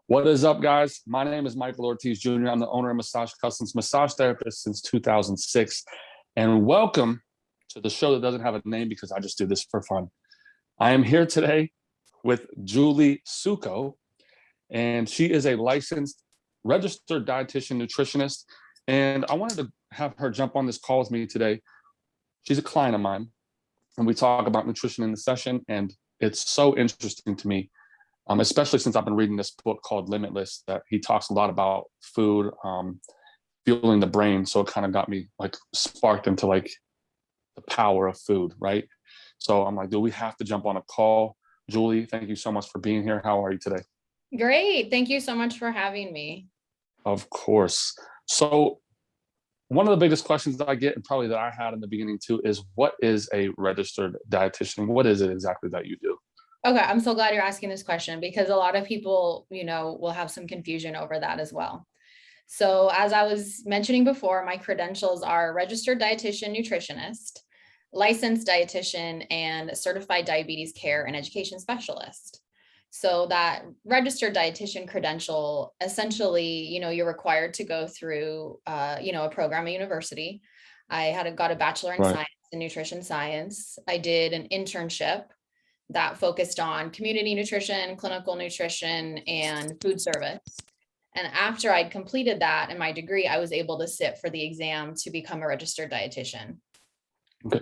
What is up, guys? My name is Michael Ortiz Jr. I'm the owner of Massagecustoms, massage therapist since 2006. And welcome to the show that doesn't have a name because I just do this for fun. I am here today with Julie Succo, and she is a licensed registered dietitian nutritionist. And I wanted to have her jump on this call with me today. She's a client of mine, and we talk about nutrition in the session, and it's so interesting to me. Especially since I've been reading this book called Limitless, that he talks a lot about food, fueling the brain. So it kind of got me like sparked into like the power of food, right? So I'm like, do we have to jump on a call? Julie, thank you so much for being here. How are you today? Great. Thank you so much for having me. Of course. So one of the biggest questions that I get, and probably that I had in the beginning too, is what is a registered dietitian? What is it exactly that you do? Okay, I'm so glad you're asking this question because a lot of people, will have some confusion over that as well. So as I was mentioning before, my credentials are registered dietitian nutritionist, licensed dietitian, and certified diabetes care and education specialist. So that registered dietitian credential, essentially, you're required to go through, a program at university. I got a bachelor in science and nutrition science. I did an internship that focused on community nutrition, clinical nutrition, and food service. And after I'd completed that and my degree, I was able to sit for the exam to become a registered dietitian. Okay.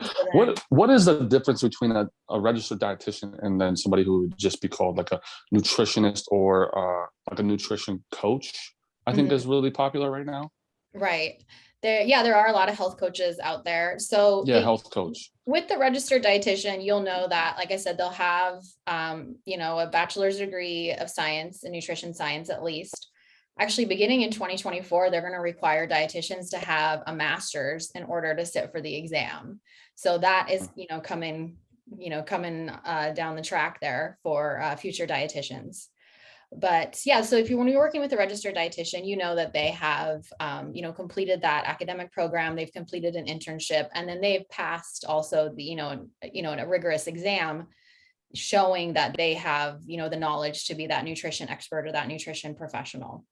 What is the difference between a registered dietitian and then somebody who would just be called like a nutritionist or like a nutrition coach? I think is really popular right now. Right. There are a lot of health coaches out there. So health coach. With the registered dietitian, you'll know that, like I said, they'll have, a bachelor's degree of science and nutrition science, at least. Actually, beginning in 2024, they're going to require dietitians to have a master's in order to sit for the exam. So that is, coming down the track there for future dietitians. But so when you're working with a registered dietitian, you know that they have, completed that academic program, they've completed an internship, and then they've passed also the, a rigorous exam showing that they have, the knowledge to be that nutrition expert or that nutrition professional.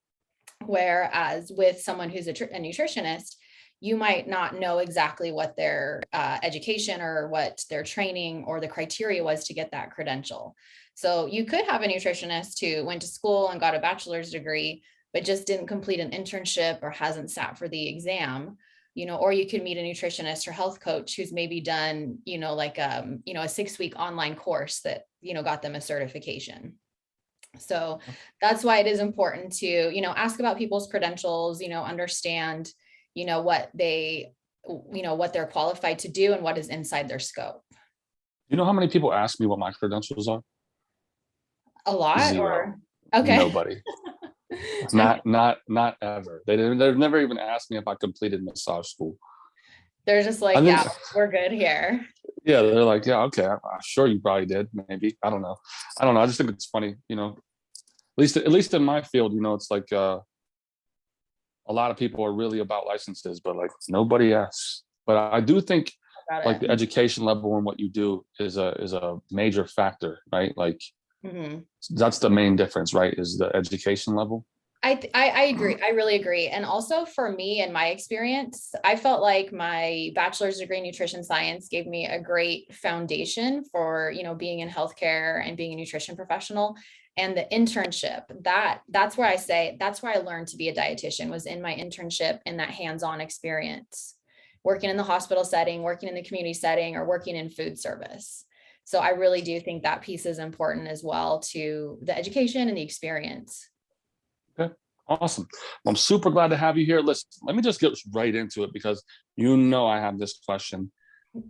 Whereas with someone who's a nutritionist, you might not know exactly what their education or what their training or the criteria was to get that credential. So you could have a nutritionist who went to school and got a bachelor's degree, but just didn't complete an internship or hasn't sat for the exam, or you could meet a nutritionist or health coach who's maybe done, a 6-week online course that, got them a certification. So that's why it is important to, ask about people's credentials, understand, what they're qualified to do and what is inside their scope. You know how many people ask me what my credentials are? A lot? 0. Or okay. Nobody. Not ever. They've never even asked me if I completed massage school. They're just like, we're good here. Yeah, they're like, yeah, okay, I'm sure you probably did. Maybe. I don't know. I just think it's funny, at least in my field, it's like a lot of people are really about licenses, but like nobody asks. But I do think like the education level and what you do is a major factor, right? Like that's the main difference, right? Is the education level. I agree. I really agree. And also for me and my experience, I felt like my bachelor's degree in nutrition science gave me a great foundation for, being in healthcare and being a nutrition professional. And the internship, that's where I learned to be a dietitian, was in my internship and that hands-on experience, working in the hospital setting, working in the community setting, or working in food service. So I really do think that piece is important as well to the education and the experience. Okay, awesome. Well, I'm super glad to have you here. Listen, let me just get right into it because I have this question.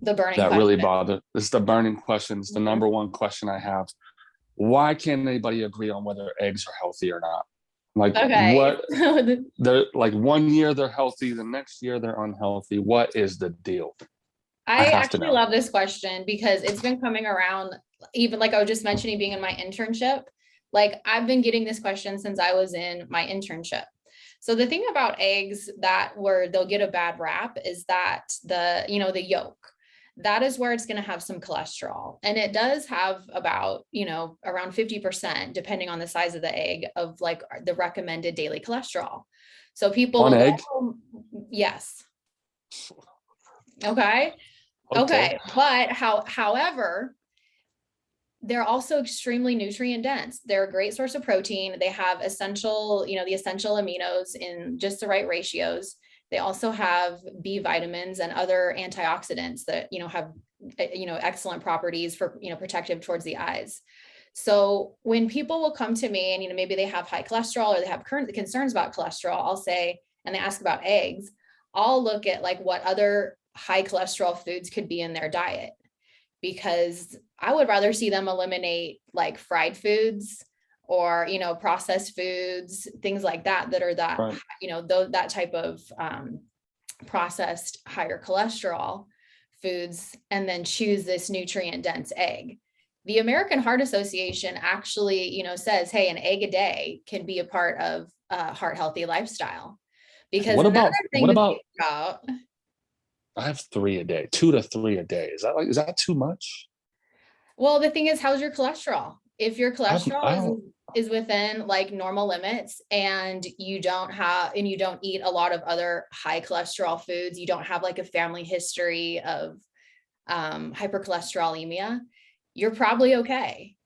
The burning question. Really bothers. This is the burning question. It's the number one question I have. Why can't anybody agree on whether eggs are healthy or not? Like what? They're like 1 year they're healthy, the next year they're unhealthy. What is the deal? I actually love this question because it's been coming around, even like I was just mentioning being in my internship. Like I've been getting this question since I was in my internship. So the thing about eggs they'll get a bad rap is that the yolk. that is where it's going to have some cholesterol. And it does have about, around 50%, depending on the size of the egg, of like the recommended daily cholesterol. So people One will egg? go, yes. Okay. But however, they're also extremely nutrient dense. They're a great source of protein. They have essential, the essential aminos in just the right ratios. They also have B vitamins and other antioxidants that, have, excellent properties for, protective towards the eyes. So when people will come to me and, maybe they have high cholesterol or they have current concerns about cholesterol, I'll say, and they ask about eggs, I'll look at like what other high cholesterol foods could be in their diet, because I would rather see them eliminate like fried foods or, processed foods, things like that, that are that, Right. that type of processed higher cholesterol foods, and then choose this nutrient dense egg. The American Heart Association actually, says, hey, an egg a day can be a part of a heart healthy lifestyle. Because another thing to think about, I have 3 a day, 2 to 3 a day. Is that too much? well, the thing is, how's your cholesterol? If your I cholesterol don't, is within like normal limits, and you don't eat a lot of other high cholesterol foods, you don't have like a family history of hypercholesterolemia, you're probably okay.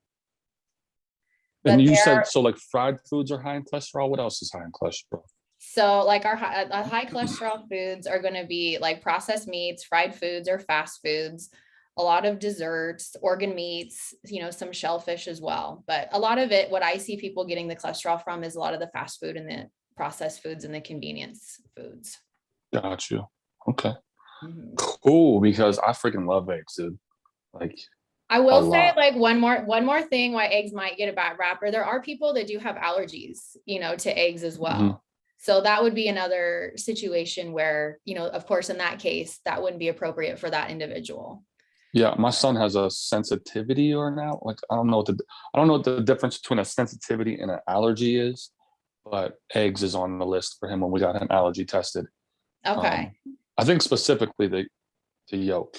and But you said, so like fried foods are high in cholesterol. What else is high in cholesterol? so like our high cholesterol foods are going to be like processed meats, fried foods or fast foods, a lot of desserts, organ meats, some shellfish as well. But a lot of it, what I see people getting the cholesterol from, is a lot of the fast food and the processed foods and the convenience foods. Got you. Okay. Mm-hmm. Cool. Because I freaking love eggs, dude. Like, I will say lot. like one more thing why eggs might get a bad rap, or there are people that do have allergies, to eggs as well. Mm-hmm. So that would be another situation where, of course, in that case, that wouldn't be appropriate for that individual. Yeah, my son has a sensitivity or now. Like, I don't know what the difference between a sensitivity and an allergy is, but eggs is on the list for him when we got him allergy tested. Okay. I think specifically the yolk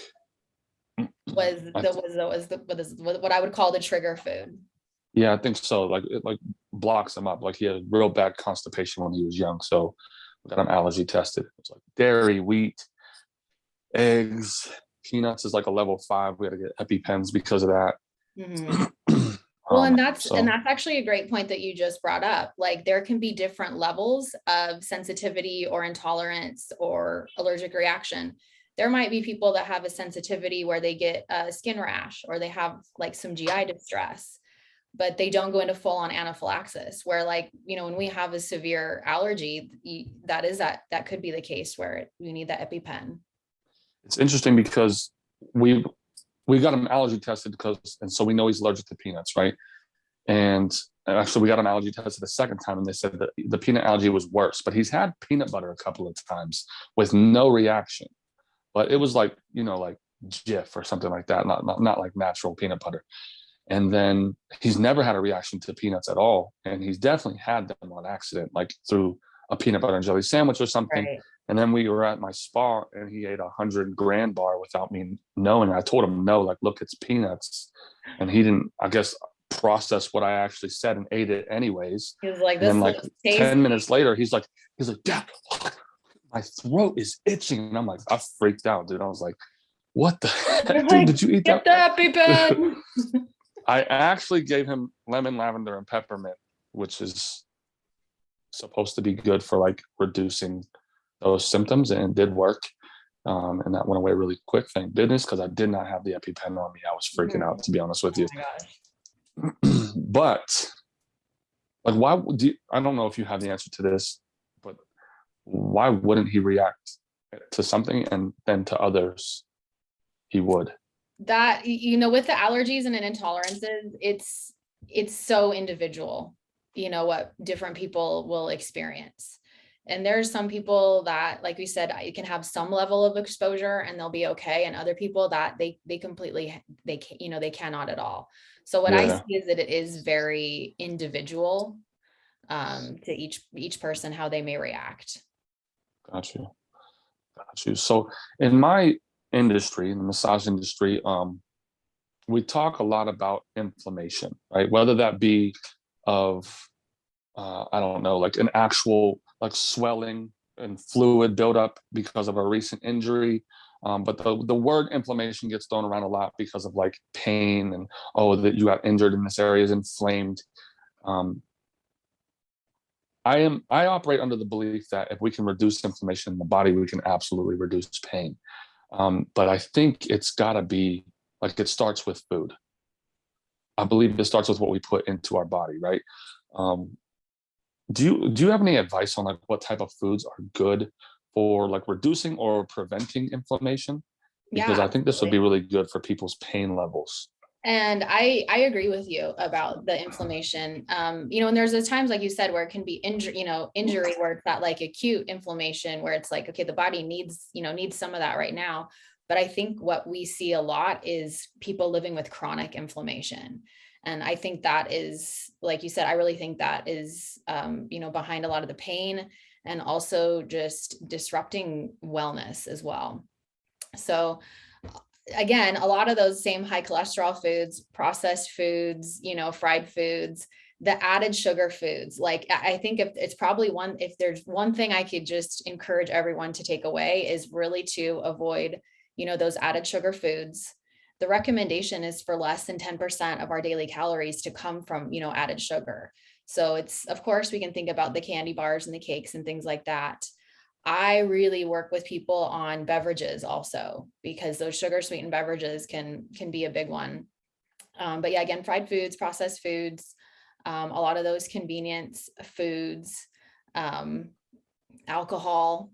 Was what I would call the trigger food. Yeah, I think so. Like it like blocks him up. Like he had real bad constipation when he was young. So we got him allergy tested. It's like dairy, wheat, eggs, peanuts is like a level 5. We had to get EpiPens because of that. Mm-hmm. Well, and that's so actually a great point that you just brought up. Like there can be different levels of sensitivity or intolerance or allergic reaction. There might be people that have a sensitivity where they get a skin rash or they have like some GI distress, but they don't go into full on anaphylaxis, where like, when we have a severe allergy, that could be the case where we need that EpiPen. it's interesting because we got him allergy tested and so we know he's allergic to peanuts, right? And actually we got him allergy tested the second time and they said that the peanut allergy was worse, but he's had peanut butter a couple of times with no reaction. But it was like, like Jif or something like that, not like natural peanut butter. And then he's never had a reaction to peanuts at all. And he's definitely had them on accident, like through a peanut butter and jelly sandwich or something. Right. And then we were at my spa and he ate 100-gram bar without me knowing. I told him, no, like, look, it's peanuts. And he didn't, I guess, process what I actually said and ate it anyways. He was like, and this then like looks 10 tasty. minutes later, he's like, Dad, my throat is itching. And I'm like, I freaked out, dude. I was like, what the heck, dude, Like, did you eat get that? the EpiPen. I actually gave him lemon, lavender, and peppermint, which is supposed to be good for like reducing those symptoms, and it did work. And that went away really quick, thank goodness, because I did not have the EpiPen on me. I was freaking out, to be honest with you. Oh my gosh. But like, why do you, I don't know if you have the answer to this, but why wouldn't he react to something and then to others he would? That, with the allergies and intolerances, it's so individual, what different people will experience. And there's some people that, like we said, you can have some level of exposure and they'll be okay. And other people that they completely, they cannot at all. So what I see is that it is very individual to each person, how they may react. Got you. So in my industry, in the massage industry, we talk a lot about inflammation, right? Whether that be of, I don't know, like an actual like swelling and fluid buildup because of a recent injury. But the word inflammation gets thrown around a lot because of like pain and, oh, that you got injured in this area is inflamed. Um, I operate under the belief that if we can reduce inflammation in the body, we can absolutely reduce pain. But I think it's got to be like it starts with food. I believe it starts with what we put into our body, right? Um, do you have any advice on like what type of foods are good for like reducing or preventing inflammation? Because Yeah, I think this would be absolutely. really good for people's pain levels. And I agree with you about the inflammation. And there's those times, like you said, where it can be injury where it's not like acute inflammation, where it's like, okay, the body needs some of that right now. But I think what we see a lot is people living with chronic inflammation. And I think that is, like you said, I really think that is, behind a lot of the pain and also just disrupting wellness as well. So again, a lot of those same high cholesterol foods, processed foods, fried foods, the added sugar foods. Like I think if there's one thing I could just encourage everyone to take away is really to avoid, those added sugar foods. The recommendation is for less than 10% of our daily calories to come from, added sugar. So it's, of course, we can think about the candy bars and the cakes and things like that. I really work with people on beverages also, because those sugar sweetened beverages can be a big one. But yeah, again, fried foods, processed foods, a lot of those convenience foods, alcohol.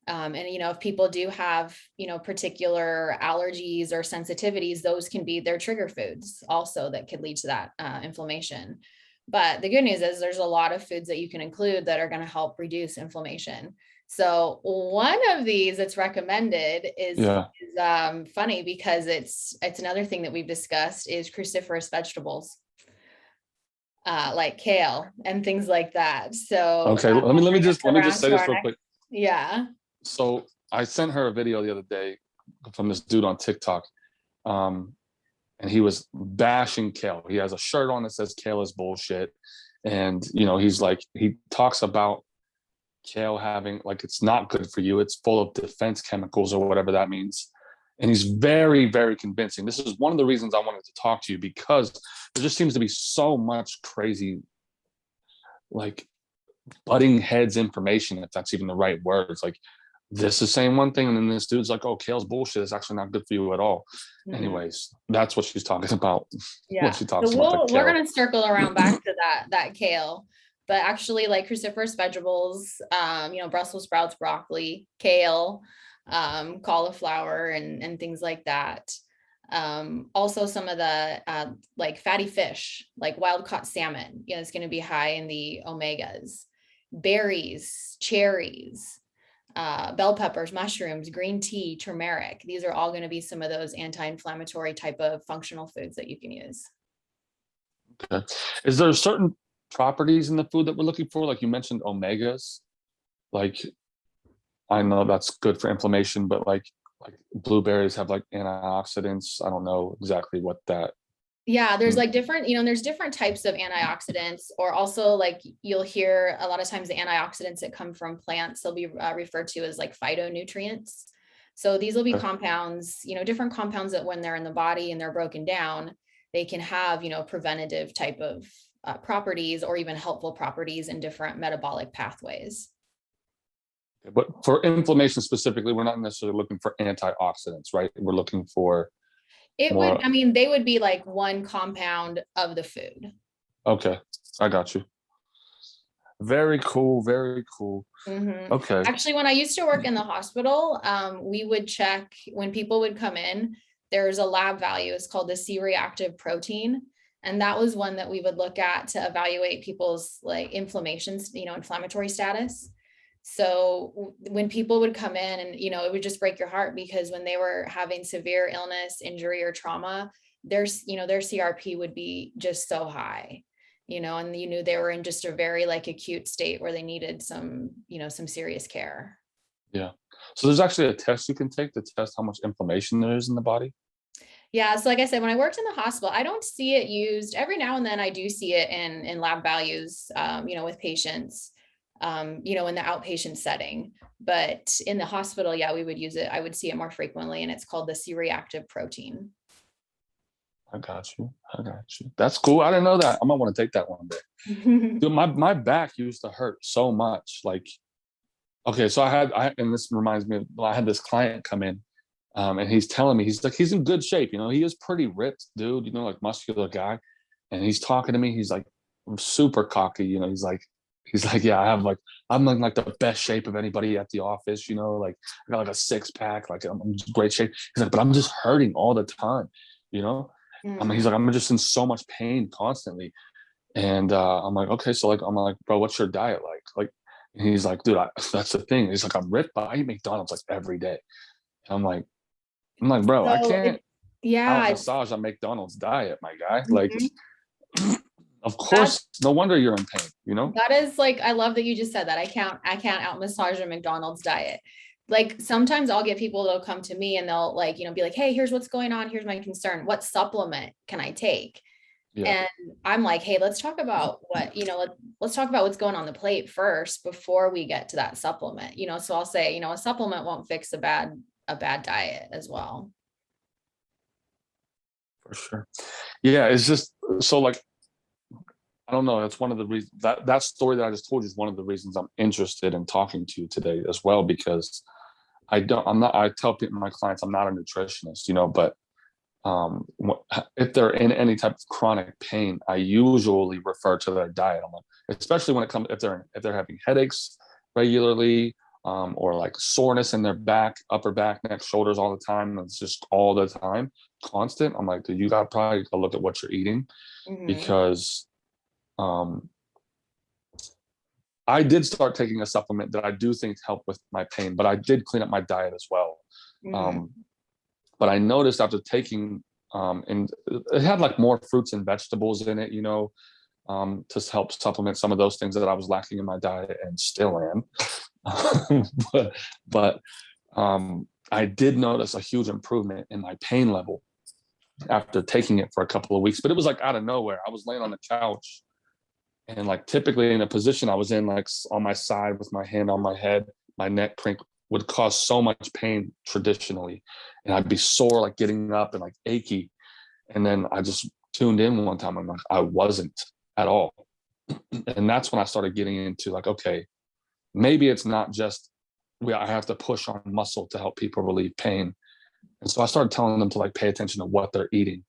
And if people do have, particular allergies or sensitivities, those can be their trigger foods also that could lead to that inflammation. But the good news is there's a lot of foods that you can include that are going to help reduce inflammation. So one of these that's recommended is Yeah. funny because it's another thing that we've discussed is cruciferous vegetables, like kale and things like that. So Okay. that might bring us Let me just around say to this our real next. quick. Yeah. So I sent her a video the other day from this dude on TikTok. Um, and he was bashing kale. He has a shirt on that says kale is bullshit. And he's like, he talks about kale having like it's not good for you. It's full of defense chemicals or whatever that means. And he's very, very convincing. This is one of the reasons I wanted to talk to you, because there just seems to be so much crazy, like butting heads information, if that's even the right word. It's like this is saying one thing, and then this dude's like, "Oh, kale's bullshit. It's actually not good for you at all." Mhm. Anyways, that's what she's talking about when Yeah. she So talks about the we're kale. gonna circle around back to that kale, but actually like cruciferous vegetables, Brussels sprouts, broccoli, kale, cauliflower and things like that. Also some of the like fatty fish, like wild caught salmon, it's going to be high in the omegas, berries, cherries, bell peppers, mushrooms, green tea, turmeric. These are all going to be some of those anti-inflammatory type of functional foods that you can use. Okay. Is there certain properties in the food that we're looking for? Like you mentioned omegas. Like I know that's good for inflammation, but like blueberries have like antioxidants. I don't know exactly what that. Yeah, there's like different, there's different types of antioxidants, or also like you'll hear a lot of times the antioxidants that come from plants, they'll be referred to as like phytonutrients. So these will be compounds, different compounds that when they're in the body and they're broken down, they can have, preventative type of properties or even helpful properties in different metabolic pathways. But for inflammation specifically, we're not necessarily looking for antioxidants, right? We're looking for more. They would be like one compound of the food. Okay, I got you. Very cool. Very cool. Mm-hmm. Okay. Actually, when I used to work in the hospital, we would check when people would come in. There's a lab value. It's called the C-reactive protein. And that was one that we would look at to evaluate people's like inflammations, inflammatory status. So when people would come in and, it would just break your heart because when they were having severe illness, injury, or trauma, their CRP would be just so high, and you knew they were in just a very like acute state where they needed some serious care. Yeah. So there's actually a test you can take to test how much inflammation there is in the body. Yeah. So like I said, when I worked in the hospital, I don't see it used every now and then. I do see it in lab values, with patients, in the outpatient setting, but in the hospital, yeah, we would use it. I would see it more frequently, and it's called the C-reactive protein. I got you. I got you. That's cool. I didn't know that. I might want to take that one day. Dude, my back used to hurt so much. Like, okay, so and this reminds me of, I had this client come in, and he's telling me, he's like, he's in good shape. He is pretty ripped, dude, like muscular guy. And he's talking to me. He's like, I'm super cocky. He's like, yeah, I'm in like the best shape of anybody at the office. Like I got like a 6-pack, like I'm in great shape. He's like, but I'm just hurting all the time. You know, I mean, he's like, I'm just in so much pain constantly. And I'm like, okay, so like, I'm like, bro, what's your diet like? Like, and he's like, dude, that's the thing. He's like, I'm ripped, but I eat McDonald's like every day. And I'm like, bro, I So can't out yeah, massage a McDonald's diet, my guy. Like, mhm. of That's course, no wonder you're in pain. that is like, I love that you just said that. I can't out massage a McDonald's diet. Like sometimes I'll get people that'll come to me and they'll like, be like, hey, here's what's going on. Here's my concern. What supplement can I take? Yeah, And I'm like, hey, let's talk about let's talk about what's going on the plate first before we get to that supplement. So I'll say, a supplement won't fix a bad diet as well. for sure. Yeah, it's just so like, I don't know. That's one of the reasons that story that I just told you is one of the reasons I'm interested in talking to you today as well, because I tell people, my clients, I'm not a nutritionist, but if they're in any type of chronic pain, I usually refer to their diet. I'm like, especially when it comes, if they're having headaches regularly, or like soreness in their back, upper back, neck, shoulders all the time. It's just all the time, constant. I'm like, dude, you got to probably go look at what you're eating, Mhm. because um, I did start taking a supplement that I do think helped with my pain, but I did clean up my diet as well. Mhm. Um, but I noticed after taking, and it had like more fruits and vegetables in it, to help supplement some of those things that I was lacking in my diet and still am. but I did notice a huge improvement in my pain level after taking it for a couple of weeks. But it was like out of nowhere. I was laying on the couch, and like typically in a position I was in, like on my side with my hand on my head, my neck crank would cause so much pain traditionally. And I'd be sore, like getting up and like achy. And then I just tuned in one time. I'm like, I wasn't at all. And that's when I started getting into like, okay, maybe it's not just I have to push on muscle to help people relieve pain. And so I started telling them to like pay attention to what they're eating.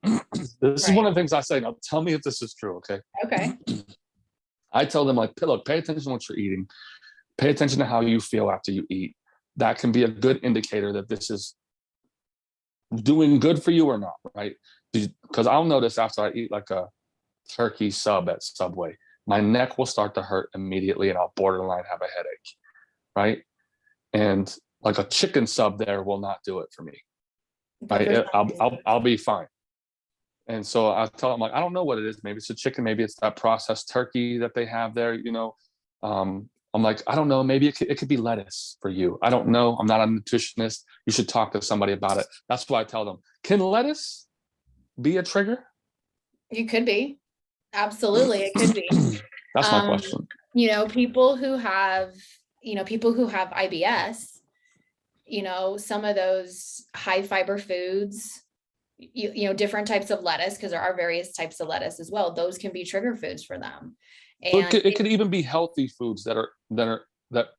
This is Right. one of the things I say. Now tell me if this is true, okay? Okay. I tell them like, look, pay attention to what you're eating. Pay attention to how you feel after you eat. That can be a good indicator that this is doing good for you or not, right? Because I'll notice after I eat like a turkey sub at Subway, my neck will start to hurt immediately and I'll borderline have a headache, right? And like a chicken sub there will not do it for me. But for I'll be fine. And so I tell them like, I don't know what it is. Maybe it's a chicken. Maybe it's that processed turkey that they have there. I'm like, I don't know. Maybe it could be lettuce for you. I don't know. I'm not a nutritionist. You should talk to somebody about it. That's why I tell them. Can lettuce be a trigger? you could be. Absolutely, it could be. That's my Um, question. People who have IBS, some of those high fiber foods, different types of lettuce, because there are various types of lettuce as well. Those can be trigger foods for them. So And it could even be healthy foods that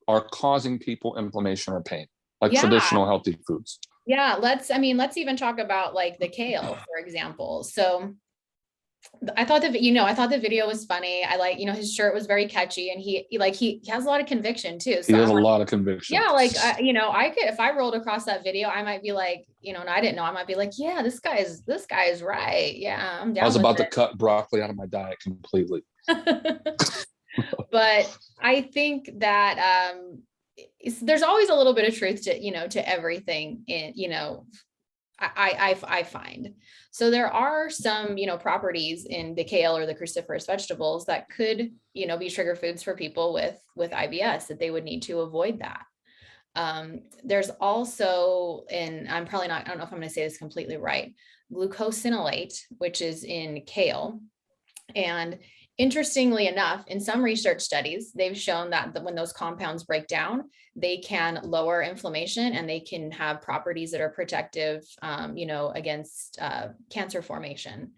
are causing people inflammation or pain, like yeah, traditional healthy foods. yeah, let's even talk about like the kale, for example. So I thought the video was funny. I like, his shirt was very catchy, and he has a lot of conviction too. He So has I'm a like, lot of conviction. yeah, like, I could, if I rolled across that video, I might be like, and I didn't know, I might be like, yeah, this guy is right. Yeah, I'm I was down with about to cut broccoli out of my diet completely. it. But I think that there's always a little bit of truth to everything I find. So there are some, properties in the kale or the cruciferous vegetables that could, be trigger foods for people with IBS, that they would need to avoid that. There's also, and I don't know if I'm going to say this completely right, glucosinolate, which is in kale. And interestingly enough, in some research studies, they've shown that when those compounds break down, they can lower inflammation and they can have properties that are protective, against cancer formation.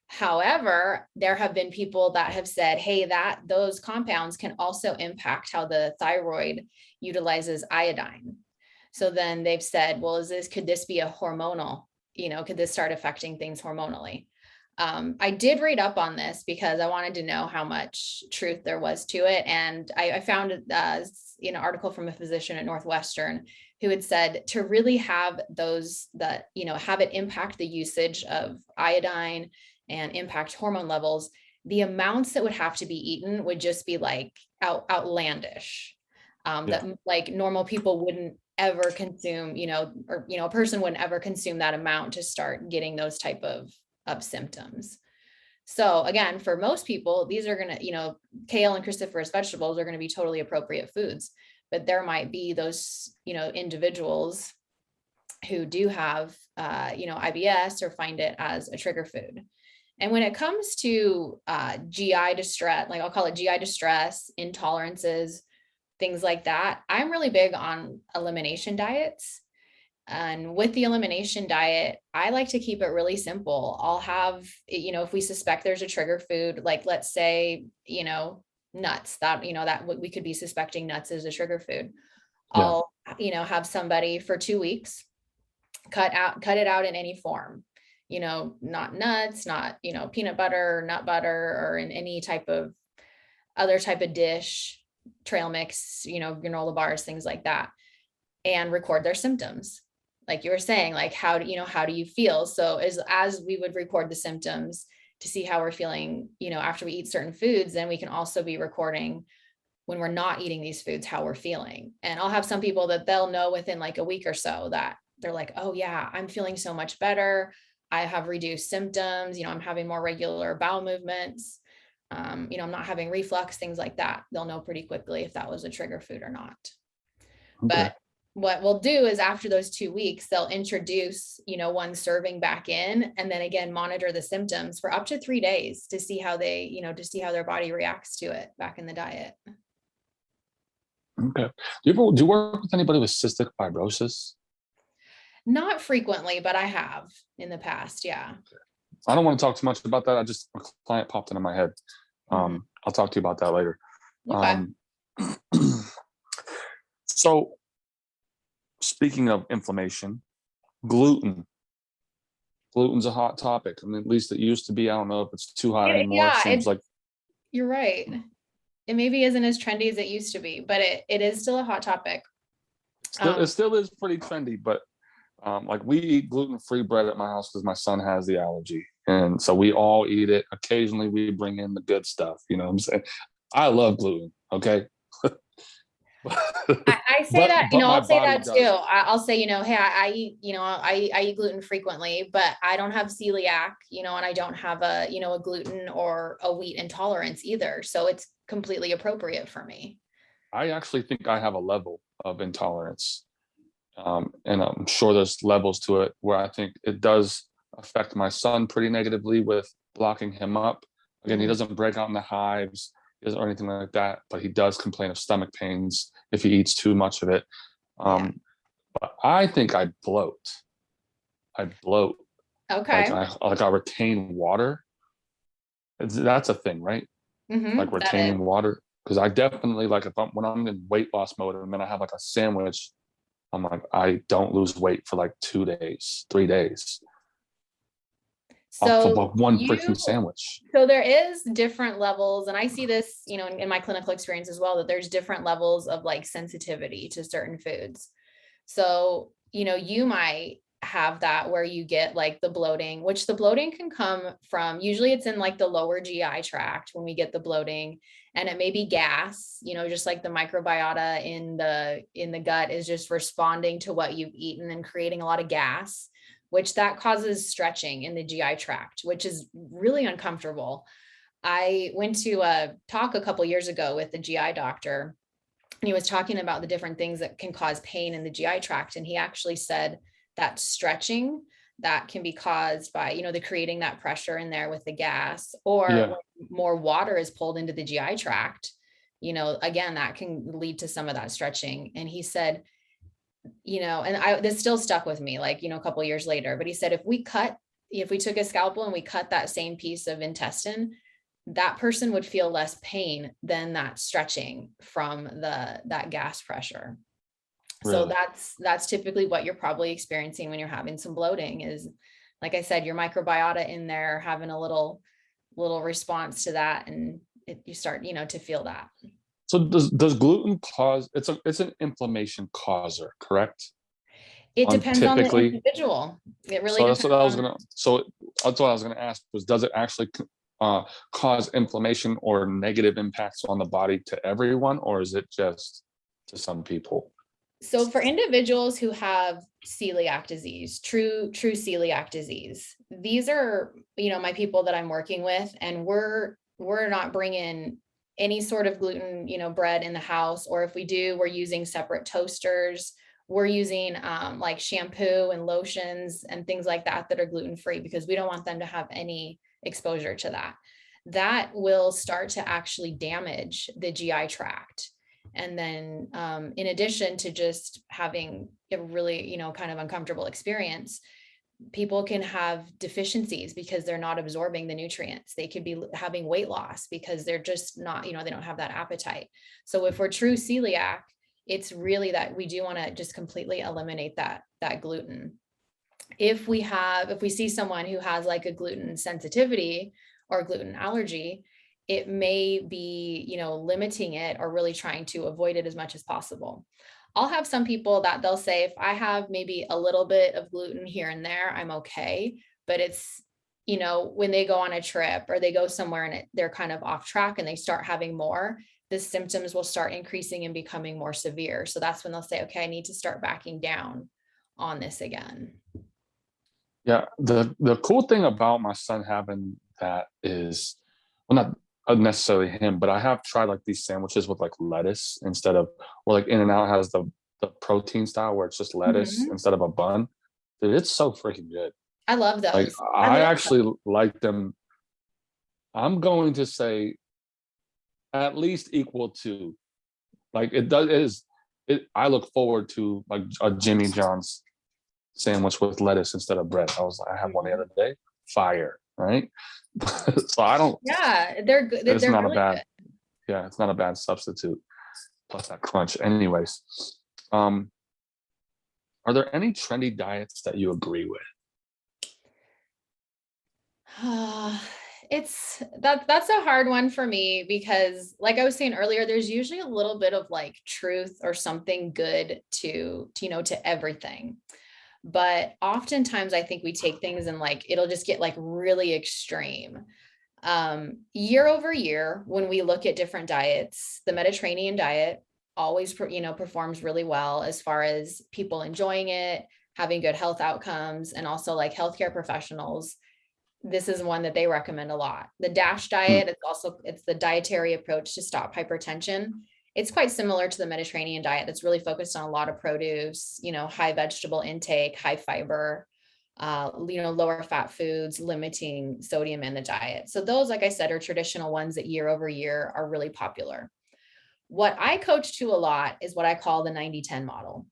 However, there have been people that have said, hey, that those compounds can also impact how the thyroid utilizes iodine. So then they've said, well, could this be a hormonal, could this start affecting things hormonally? I did read up on this because I wanted to know how much truth there was to it. And I found an article from a physician at Northwestern who had said to really have have it impact the usage of iodine and impact hormone levels, the amounts that would have to be eaten would just be like outlandish. That like normal people wouldn't ever consume, a person wouldn't ever consume that amount to start getting those type of symptoms. So again, for most people, these are going to, kale and cruciferous vegetables are going to be totally appropriate foods, but there might be those, individuals who do have, IBS or find it as a trigger food. And when it comes to GI distress, like I'll call it GI distress, intolerances, things like that, I'm really big on elimination diets. And with the elimination diet, I like to keep it really simple. I'll have, if we suspect there's a trigger food, like let's say, nuts, that we could be suspecting nuts as a trigger food. I'll, have somebody for 2 weeks, cut it out in any form, not nuts, not, peanut butter, nut butter, or in any type of other type of dish, trail mix, granola bars, things like that, and record their symptoms. Like you were saying, like, how do you feel? So as we would record the symptoms to see how we're feeling, after we eat certain foods, then we can also be recording when we're not eating these foods, how we're feeling. And I'll have some people that they'll know within like a week or so that they're like, oh yeah, I'm feeling so much better. I have reduced symptoms, I'm having more regular bowel movements. I'm not having reflux, things like that. They'll know pretty quickly if that was a trigger food or not. Okay. But what we'll do is after those 2 weeks, they'll introduce, 1 serving back in, and then again, monitor the symptoms for up to 3 days to see how they, to see how their body reacts to it back in the diet. Okay. Do you work with anybody with cystic fibrosis? Not frequently, but I have in the past. Yeah. Okay. I don't want to talk too much about that. A client popped into my head. I'll talk to you about that later. Okay. So speaking of inflammation, gluten's a hot topic. I mean, at least it used to be. I don't know if it's too hot anymore. Yeah, Seems like you're right. It maybe isn't as trendy as it used to be, but it is still a hot topic. It still is pretty trendy, but like we eat gluten-free bread at my house because my son has the allergy. And so we all eat it. Occasionally we bring in the good stuff. You know what I'm saying? I love gluten. Okay. I say that, I'll say that too. I'll say, hey, I eat, I eat gluten frequently, but I don't have celiac, and I don't have a gluten or a wheat intolerance either. So it's completely appropriate for me. I actually think I have a level of intolerance. And I'm sure there's levels to it where I think it does affect my son pretty negatively with blocking him up. Again, he doesn't break out in the hives or anything like that, but he does complain of stomach pains if he eats too much of it. But I think I bloat. Okay. Like I retain water. That's a thing, right? Like retaining water. Because I definitely, like, when I'm in weight loss mode and then I have like a sandwich, I'm like, I don't lose weight for like 2 days, 3 days. So one freaking sandwich. So there is different levels, and I see this, in my clinical experience as well, that there's different levels of like sensitivity to certain foods. So, you might have that where you get like the bloating, which the bloating can come from, usually it's in like the lower GI tract when we get the bloating, and it may be gas, just like the microbiota in the gut is just responding to what you've eaten and creating a lot of gas, which that causes stretching in the GI tract, which is really uncomfortable. I went to a talk a couple years ago with the GI doctor, he was talking about the different things that can cause pain in the GI tract. And he actually said that stretching that can be caused by, the creating that pressure in there with the gas, or Yeah. when more water is pulled into the GI tract, again, that can lead to some of that stretching. And he said, this still stuck with me, like, a couple of years later, but he said, if we took a scalpel and we cut that same piece of intestine, that person would feel less pain than that stretching from that gas pressure. So Really? that's typically what you're probably experiencing when you're having some bloating is, like I said, your microbiota in there having a little response to that. And you start, to feel that. So does gluten cause, it's an inflammation causer, correct? It depends on the Typically. individual. It really So depends that's what I was gonna ask was, does it actually cause inflammation or negative impacts on the body to everyone, or is it just to some people? So for individuals who have celiac disease, true celiac disease, these are, my people that I'm working with, and we're not bringing any sort of gluten, bread in the house, or if we do, we're using separate toasters. We're using like shampoo and lotions and things like that are gluten-free, because we don't want them to have any exposure to that. That will start to actually damage the GI tract. And then in addition to just having a really, kind of uncomfortable experience, people can have deficiencies because they're not absorbing the nutrients. They could be having weight loss because they're just not, they don't have that appetite. So if we're true celiac, it's really that we do want to just completely eliminate that gluten. If we see someone who has like a gluten sensitivity or gluten allergy, it may be, limiting it or really trying to avoid it as much as possible. I'll have some people that they'll say, if I have maybe a little bit of gluten here and there, I'm okay. But it's, when they go on a trip or they go somewhere and they're kind of off track and they start having more, the symptoms will start increasing and becoming more severe. So that's when they'll say, okay, I need to start backing down on this again. Yeah, the cool thing about my son having that is, well, not necessarily him, but I have tried like these sandwiches with like lettuce instead of, or like In-N-Out has the protein style where it's just lettuce instead of a bun. Dude, it's so freaking good. I love those. Like I actually like them. I'm going to say at least equal to, like I look forward to like a Jimmy John's sandwich with lettuce instead of bread. I had one the other day. Fire, right? So I don't. Yeah, they're good. It's They're not really a bad. good. Yeah, it's not a bad substitute. Plus that crunch. Anyways, are there any trendy diets that you agree with? That's a hard one for me, because like I was saying earlier, there's usually a little bit of like truth or something good to to everything. But oftentimes I think we take things and like it'll just get like really extreme. Year over year, when we look at different diets, the Mediterranean diet always performs really well as far as people enjoying it, having good health outcomes, and also like healthcare professionals. This is one that they recommend a lot. The DASH diet, it's the dietary approach to stop hypertension. It's quite similar to the Mediterranean diet that's really focused on a lot of produce, high vegetable intake, high fiber, lower fat foods, limiting sodium in the diet. So those, like I said, are traditional ones that year over year are really popular. What I coach to a lot is what I call the 90-10 model.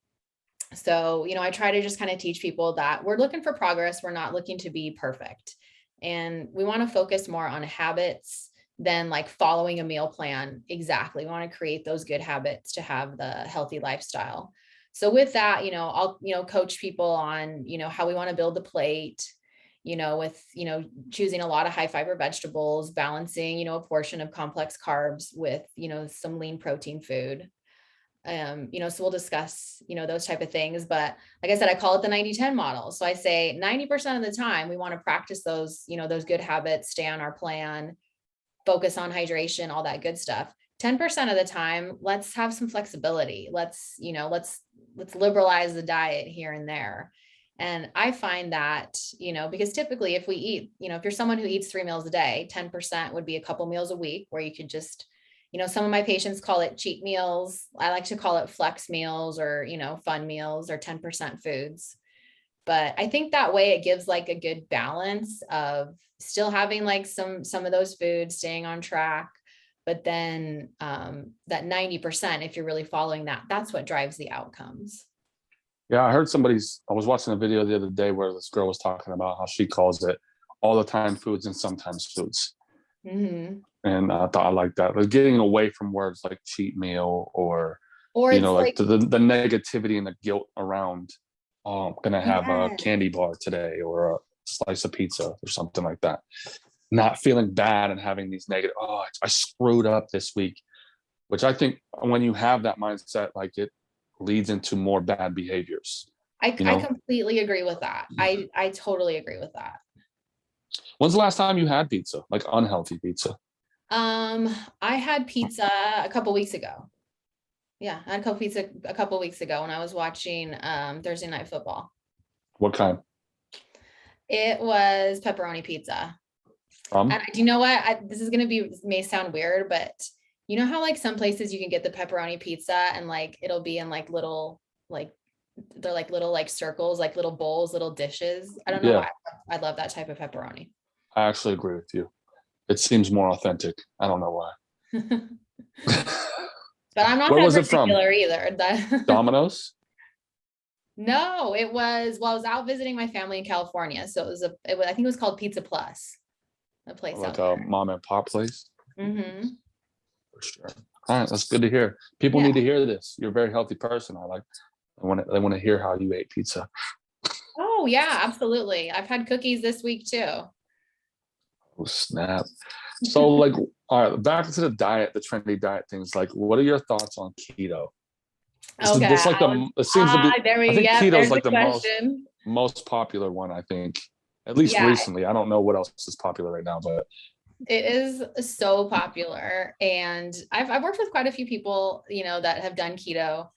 So, I try to just kind of teach people that we're looking for progress. We're not looking to be perfect. And we want to focus more on habits than like following a meal plan. Exactly. We want to create those good habits to have the healthy lifestyle. So with that, I'll, coach people on, how we want to build the plate, with, choosing a lot of high fiber vegetables, balancing, a portion of complex carbs with, some lean protein food. So we'll discuss, those type of things. But like I said, I call it the 90-10 model. So I say 90% of the time we want to practice those, those good habits, stay on our plan, focus on hydration, all that good stuff. 10% of the time, let's have some flexibility. Let's liberalize the diet here and there. And I find that, because typically if we eat, if you're someone who eats 3 meals a day, 10% would be a couple meals a week where you could just, Some of my patients call it cheat meals. I like to call it flex meals or, fun meals or 10% foods. But I think that way it gives like a good balance of still having like some of those foods, staying on track, but then that 90%, if you're really following that, that's what drives the outcomes. Yeah, I was watching a video the other day where this girl was talking about how she calls it all the time foods and sometimes foods. Mm-hmm. And I thought I liked that. Like getting away from words like cheat meal or it's like the negativity and the guilt around, oh, I'm going to have a yes. candy bar today or a slice of pizza or something like that. Not feeling bad and having these negative, oh, I screwed up this week, which I think when you have that mindset, like it leads into more bad behaviors. I completely agree with that. I totally agree with that. When's the last time you had pizza, like unhealthy pizza? I had pizza a couple weeks ago. Yeah, I had pizza a couple weeks ago when I was watching Thursday Night Football. What kind? It was pepperoni pizza. And do you know what? This is going to may sound weird, but you know how like some places you can get the pepperoni pizza and like it'll be in like little, like they're like little like circles, like little bowls, little dishes. I don't know why I love that type of pepperoni. I actually agree with you. It seems more authentic. I don't know why. But I'm not Where that was it from? either. Domino's? No, I was out visiting my family in California. So I think it was called Pizza Plus. A place Like out a mom and pop place? Mm-hmm. For sure. All right, that's good to hear. People need to hear this. You're a very healthy person. They want to hear how you ate pizza. Oh yeah, absolutely. I've had cookies this week too. Oh, snap. So like, all right, back to the diet, the trendy diet things. Like, what are your thoughts on keto? Okay. It seems to be, I think keto is like the most popular one, I think, at least recently. I don't know what else is popular right now, but it is so popular. And I've worked with quite a few people, that have done keto.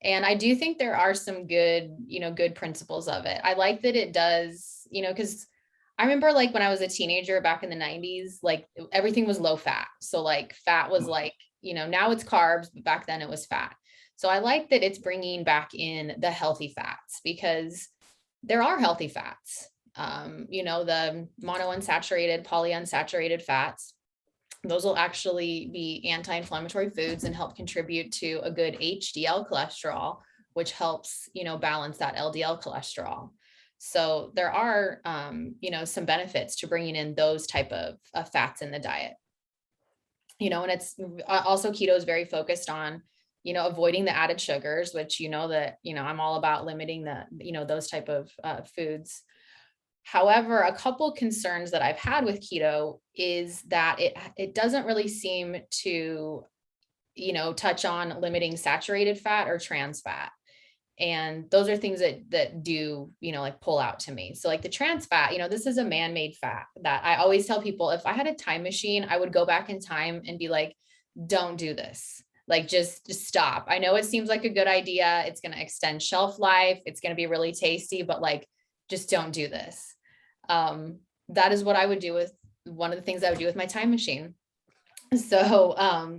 And I do think there are some good principles of it. I like that it does, because I remember like when I was a teenager back in the 90s, like everything was low fat. So like fat was like, now it's carbs, but back then it was fat. So I like that it's bringing back in the healthy fats because there are healthy fats. The monounsaturated, polyunsaturated fats, those will actually be anti-inflammatory foods and help contribute to a good HDL cholesterol, which helps, balance that LDL cholesterol. So there are, some benefits to bringing in those type of fats in the diet. And it's also keto is very focused on, avoiding the added sugars, which, I'm all about limiting those type of foods. However, a couple concerns that I've had with keto is that it doesn't really seem to, touch on limiting saturated fat or trans fat. And those are things that do, like pull out to me. So like the trans fat, this is a man-made fat that I always tell people, if I had a time machine, I would go back in time and be like, don't do this. Like, just stop. I know it seems like a good idea. It's going to extend shelf life. It's going to be really tasty, but like, just don't do this. That is what I would do with one of the things I would do with my time machine. So,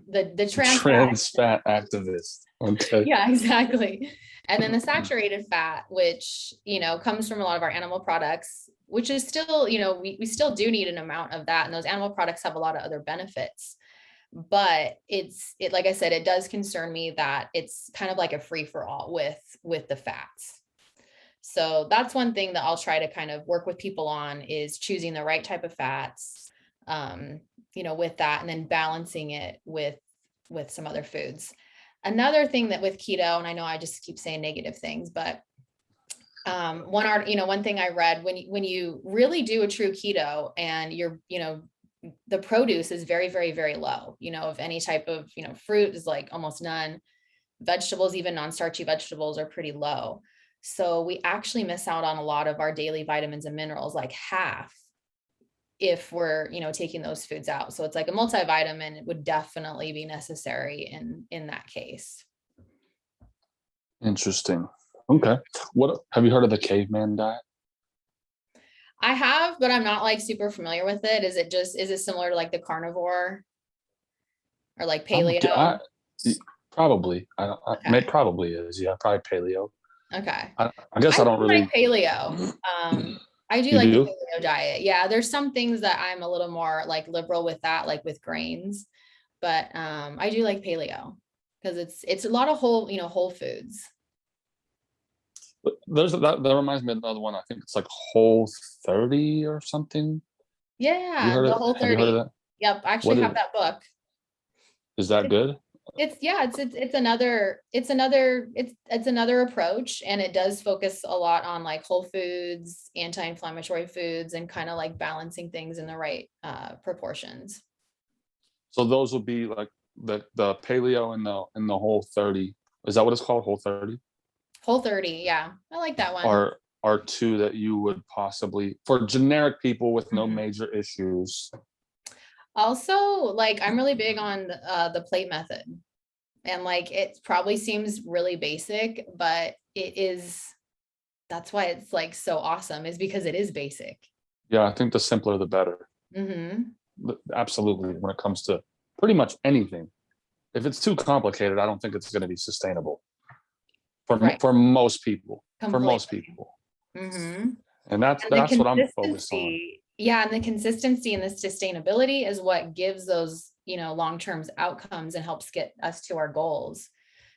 the trans fat activist. Okay. Yeah, exactly. And then the saturated fat, which, comes from a lot of our animal products, which is still, we still do need an amount of that. And those animal products have a lot of other benefits, but like I said, it does concern me that it's kind of like a free for all with the fats. So that's one thing that I'll try to kind of work with people on is choosing the right type of fats, with that, and then balancing it with some other foods. Another thing that with keto, and I know I just keep saying negative things, but one thing I read, when you really do a true keto and you're, the produce is very, very, very low, of any type of, fruit is like almost none. Vegetables, even non-starchy vegetables, are pretty low. So we actually miss out on a lot of our daily vitamins and minerals, like half, if we're, taking those foods out. So it's like a multivitamin would definitely be necessary in that case. Interesting. Okay. What have you heard of the caveman diet? I have, but I'm not like super familiar with it. Is it similar to like the carnivore? or like I'm, paleo? probably. I don't. Okay. Probably is. Yeah, probably paleo. Okay. I guess I I do don't like really. paleo. I do You like the do? paleo diet. Yeah, there's some things that I'm a little more like liberal with that, like with grains, but I do like paleo because it's a lot of whole, whole foods. There's that reminds me of another one. I think it's like Whole 30 or something. Yeah, the Whole Have you heard of 30. that? Yep, I actually What have that book. is that good? It's another approach, and it does focus a lot on like whole foods, anti-inflammatory foods, and kind of like balancing things in the right proportions. So those will be like the paleo and the Whole 30. Is that what it's called? Whole 30? Whole 30, yeah, I like that one. Are two that you would possibly, for generic people with no Mhm. major issues. Also, like I'm really big on the plate method, and like it probably seems really basic, but it is. That's why it's like so awesome, is because it is basic. Yeah, I think the simpler the better. Hmm. Absolutely. When it comes to pretty much anything, if it's too complicated, I don't think it's going to be sustainable Right, for most people. For most completely. people, Hmm. and And the that's what I'm focused on. consistency, yeah, and the consistency and the sustainability is what gives those, long-term outcomes and helps get us to our goals.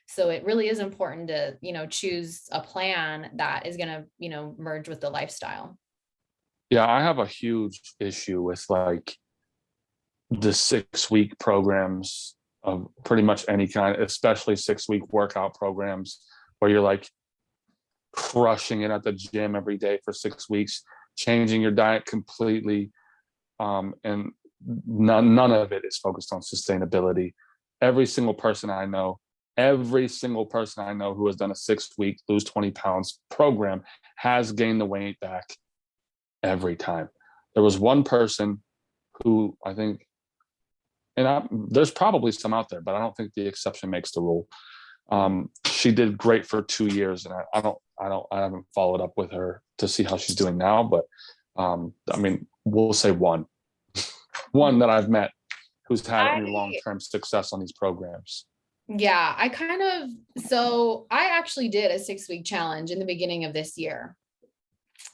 So it really is important to, choose a plan that is going to, merge with the lifestyle. Yeah, I have a huge issue with like the 6 week programs of pretty much any kind, especially 6 week workout programs where you're like crushing it at the gym every day for 6 weeks, changing your diet completely. And none of it is focused on sustainability. Every single person I know, every single person I know who has done a 6 week lose 20 pounds program has gained the weight back every time. There was one person who I think, there's probably some out there, but I don't think the exception makes the rule. She did great for 2 years, and I haven't followed up with her to see how she's doing now, but I mean, we'll say one that I've met who's had any I, long-term success on these programs. yeah, so I actually did a 6-week challenge in the beginning of this year,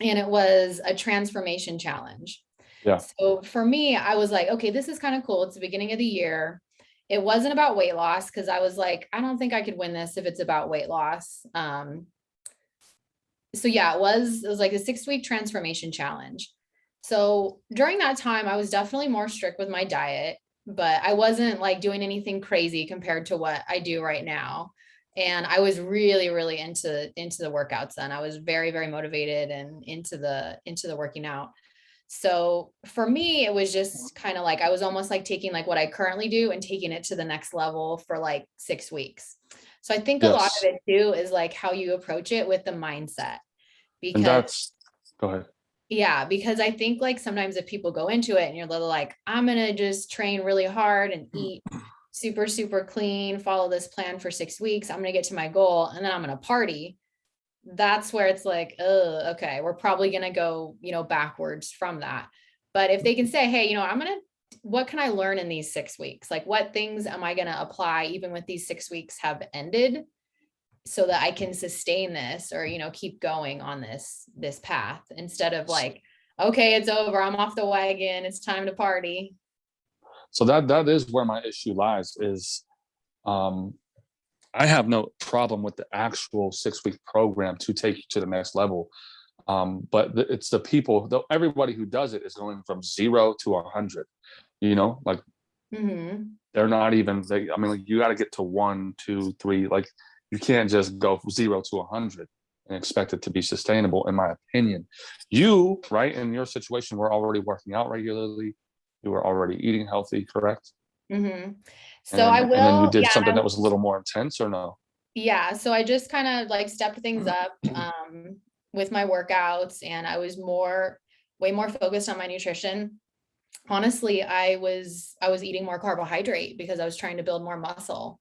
and it was a transformation challenge. Yeah, So for me, I was like, okay, this is kind of cool. It's the beginning of the year. It wasn't about weight loss because I was like, I don't think I could win this if it's about weight loss. So yeah, it was like a 6-week transformation challenge. So during that time, I was definitely more strict with my diet, but I wasn't like doing anything crazy compared to what I do right now. And I was really, really into the workouts then. I was very, very motivated and into the working out. So for me, it was just kind of like I was almost like taking like what I currently do and taking it to the next level for like 6 weeks. So I think a lot of yes, it too is like how you approach it with the mindset. and Because that's go ahead. yeah, because I think like sometimes if people go into it and you're little like, I'm gonna just train really hard and eat super, super clean, follow this plan for 6 weeks, I'm gonna get to my goal, and then I'm gonna party. That's where it's like, oh, okay, we're probably gonna go, backwards from that. But if they can say, hey, what can I learn in these 6 weeks? Like, what things am I gonna apply even with these 6 weeks have ended, so that I can sustain this, or, keep going on this path, instead of like, okay, it's over, I'm off the wagon, it's time to party. So that is where my issue lies. Is um, I have no problem with the actual 6 week program to take you to the next level. But it's the people, though, everybody who does it is going from 0 to 100. Like Mm-hmm. they're not even. I mean, like you got to get to 1, 2, 3. Like you can't just go from 0 to 100 and expect it to be sustainable. In my opinion, you right in your situation were already working out regularly. You were already eating healthy, correct? Mm-hmm. And So I then you will, did yeah, something that was a little more intense, or no? yeah. So I just kind of like stepped things up with my workouts, and I was way more focused on my nutrition. Honestly, I was eating more carbohydrate because I was trying to build more muscle.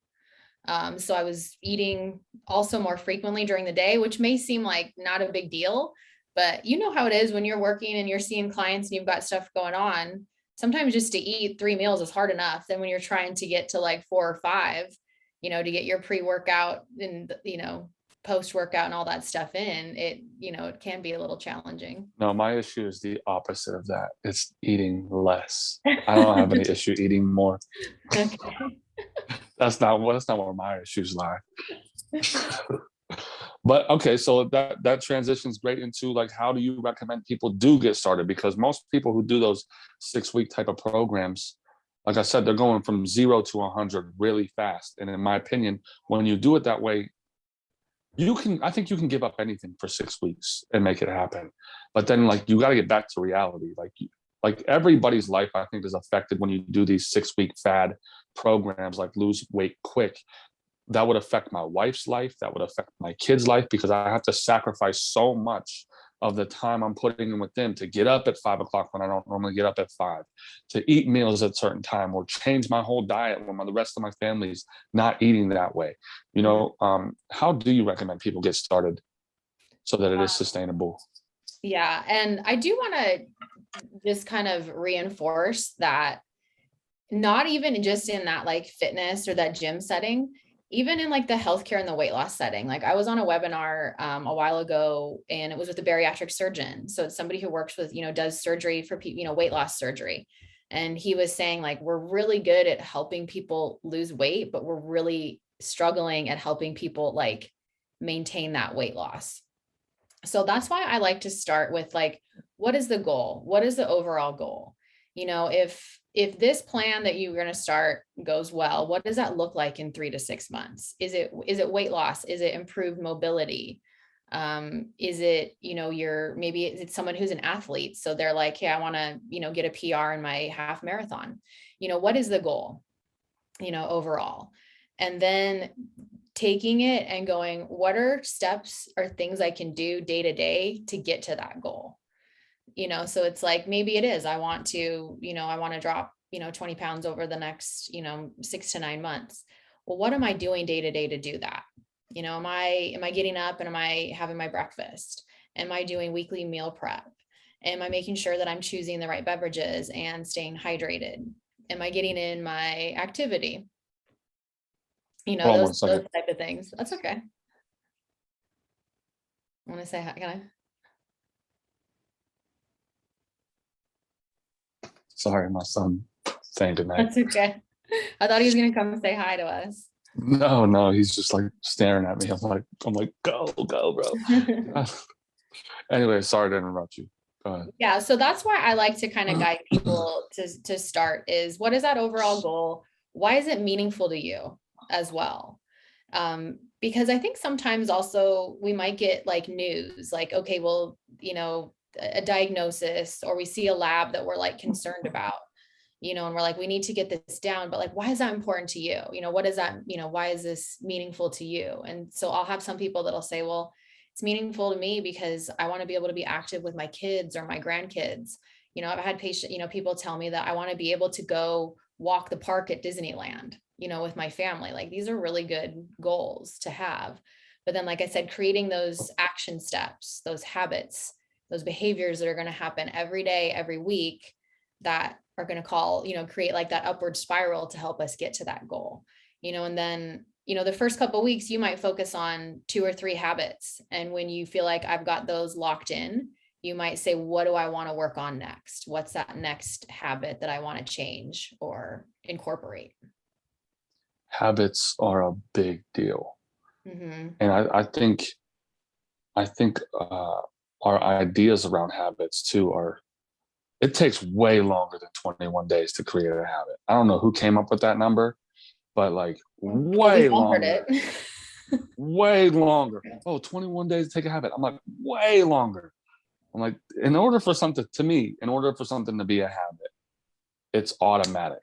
So I was eating also more frequently during the day, which may seem like not a big deal, but you know how it is when you're working and you're seeing clients and you've got stuff going on. sometimes just to eat 3 meals is hard enough. Then when you're trying to get to like 4 or 5, to get your pre-workout and, post-workout and all that stuff in, it can be a little challenging. No, my issue is the opposite of that. It's eating less. I don't have any issue eating more. Okay. That's not where my issues lie. But okay, so that transitions great into like, how do you recommend people do get started? Because most people who do those 6-week type of programs, like I said, they're going from 0 to 100 really fast. And in my opinion, when you do it that way, I think you can give up anything for 6 weeks and make it happen. But then like, you got to get back to reality. Like everybody's life, I think, is affected when you do these 6-week fad programs, like lose weight quick. That would affect my wife's life. That would affect my kids' life, because I have to sacrifice so much of the time I'm putting in with them to get up at 5 o'clock when I don't normally get up at 5, to eat meals at a certain time, or change my whole diet when the rest of my family's not eating that way. How do you recommend people get started so that it is sustainable? Yeah. And I do want to just kind of reinforce that, not even just in that like fitness or that gym setting, even in like the healthcare and the weight loss setting. Like I was on a webinar a while ago, and it was with a bariatric surgeon. So it's somebody who works with, does surgery for people, weight loss surgery. And he was saying like, we're really good at helping people lose weight, but we're really struggling at helping people like maintain that weight loss. So that's why I like to start with like, what is the goal? What is the overall goal? If this plan that you're going to start goes well, what does that look like in 3 to 6 months? Is it weight loss? Is it improved mobility? Is it, maybe it's someone who's an athlete. So they're like, hey, I want to, get a PR in my half marathon. What is the goal, overall? And then taking it and going, what are steps or things I can do day to day to get to that goal? So it's like, maybe it is, I want to drop, 20 pounds over the next, 6 to 9 months. Well, what am I doing day to day to do that? Am I getting up and am I having my breakfast? Am I doing weekly meal prep? Am I making sure that I'm choosing the right beverages and staying hydrated? Am I getting in my activity? Those type of things. That's okay. I want to say hi. Can I? Sorry, my son saying goodnight. That's okay. I thought he was going to come say hi to us. No, he's just like staring at me. I'm like, go, bro. Anyway, sorry to interrupt you. Go ahead. Yeah. So that's why I like to kind of guide people to start is, what is that overall goal? Why is it meaningful to you as well? Because I think sometimes also we might get like news, like, okay, well, a diagnosis, or we see a lab that we're like concerned about, and we're like, we need to get this down, but like, why is that important to you? What is that, why is this meaningful to you? And so I'll have some people that'll say, well, it's meaningful to me because I want to be able to be active with my kids or my grandkids. I've had people tell me that I want to be able to go walk the park at Disneyland, with my family. Like, these are really good goals to have. But then, like I said, creating those action steps, those habits, those behaviors that are going to happen every day, every week, that are going to create like that upward spiral to help us get to that goal, and then, the first couple of weeks, you might focus on 2 or 3 habits. And when you feel like I've got those locked in, you might say, what do I want to work on next? What's that next habit that I want to change or incorporate? Habits are a big deal. Mm-hmm. And I think our ideas around habits too it takes way longer than 21 days to create a habit. I don't know who came up with that number, but like way longer. Way longer. Oh, 21 days to take a habit. I'm like, way longer. I'm like, in order for something to be a habit, it's automatic.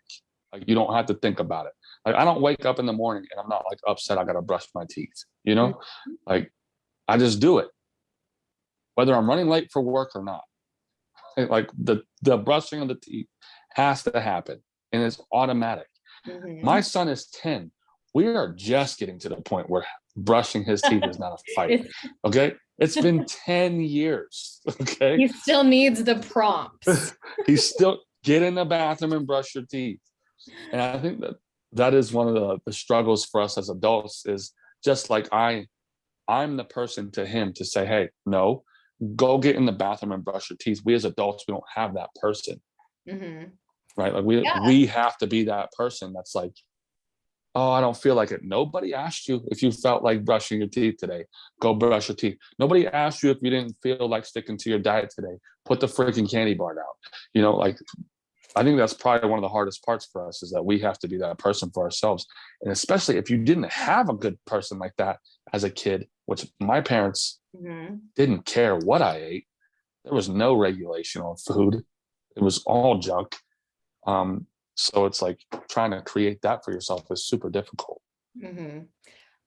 Like, you don't have to think about it. Like, I don't wake up in the morning and I'm not like upset I gotta brush my teeth, Like, I just do it, whether I'm running late for work or not. Like, the brushing of the teeth has to happen, and it's automatic. Mm-hmm. My son is 10. We are just getting to the point where brushing his teeth is not a fight. Okay. It's been 10 years. Okay. He still needs the prompts. Get in the bathroom and brush your teeth. And I think that is one of the struggles for us as adults, is just like I'm the person to him to say, hey, no, go get in the bathroom and brush your teeth. We as adults, we don't have that person. Mm-hmm. Right? Like Yeah. we have to be that person that's like, oh, I don't feel like it. Nobody asked you if you felt like brushing your teeth today. Go brush your teeth. Nobody asked you if you didn't feel like sticking to your diet today. Put the freaking candy bar down. You know, like, I think that's probably one of the hardest parts for us, is that we have to be that person for ourselves. And especially if you didn't have a good person like that as a kid, which my parents didn't care what I ate. There was no regulation on food. It was all junk. So it's like trying to create that for yourself is super difficult. Mm-hmm.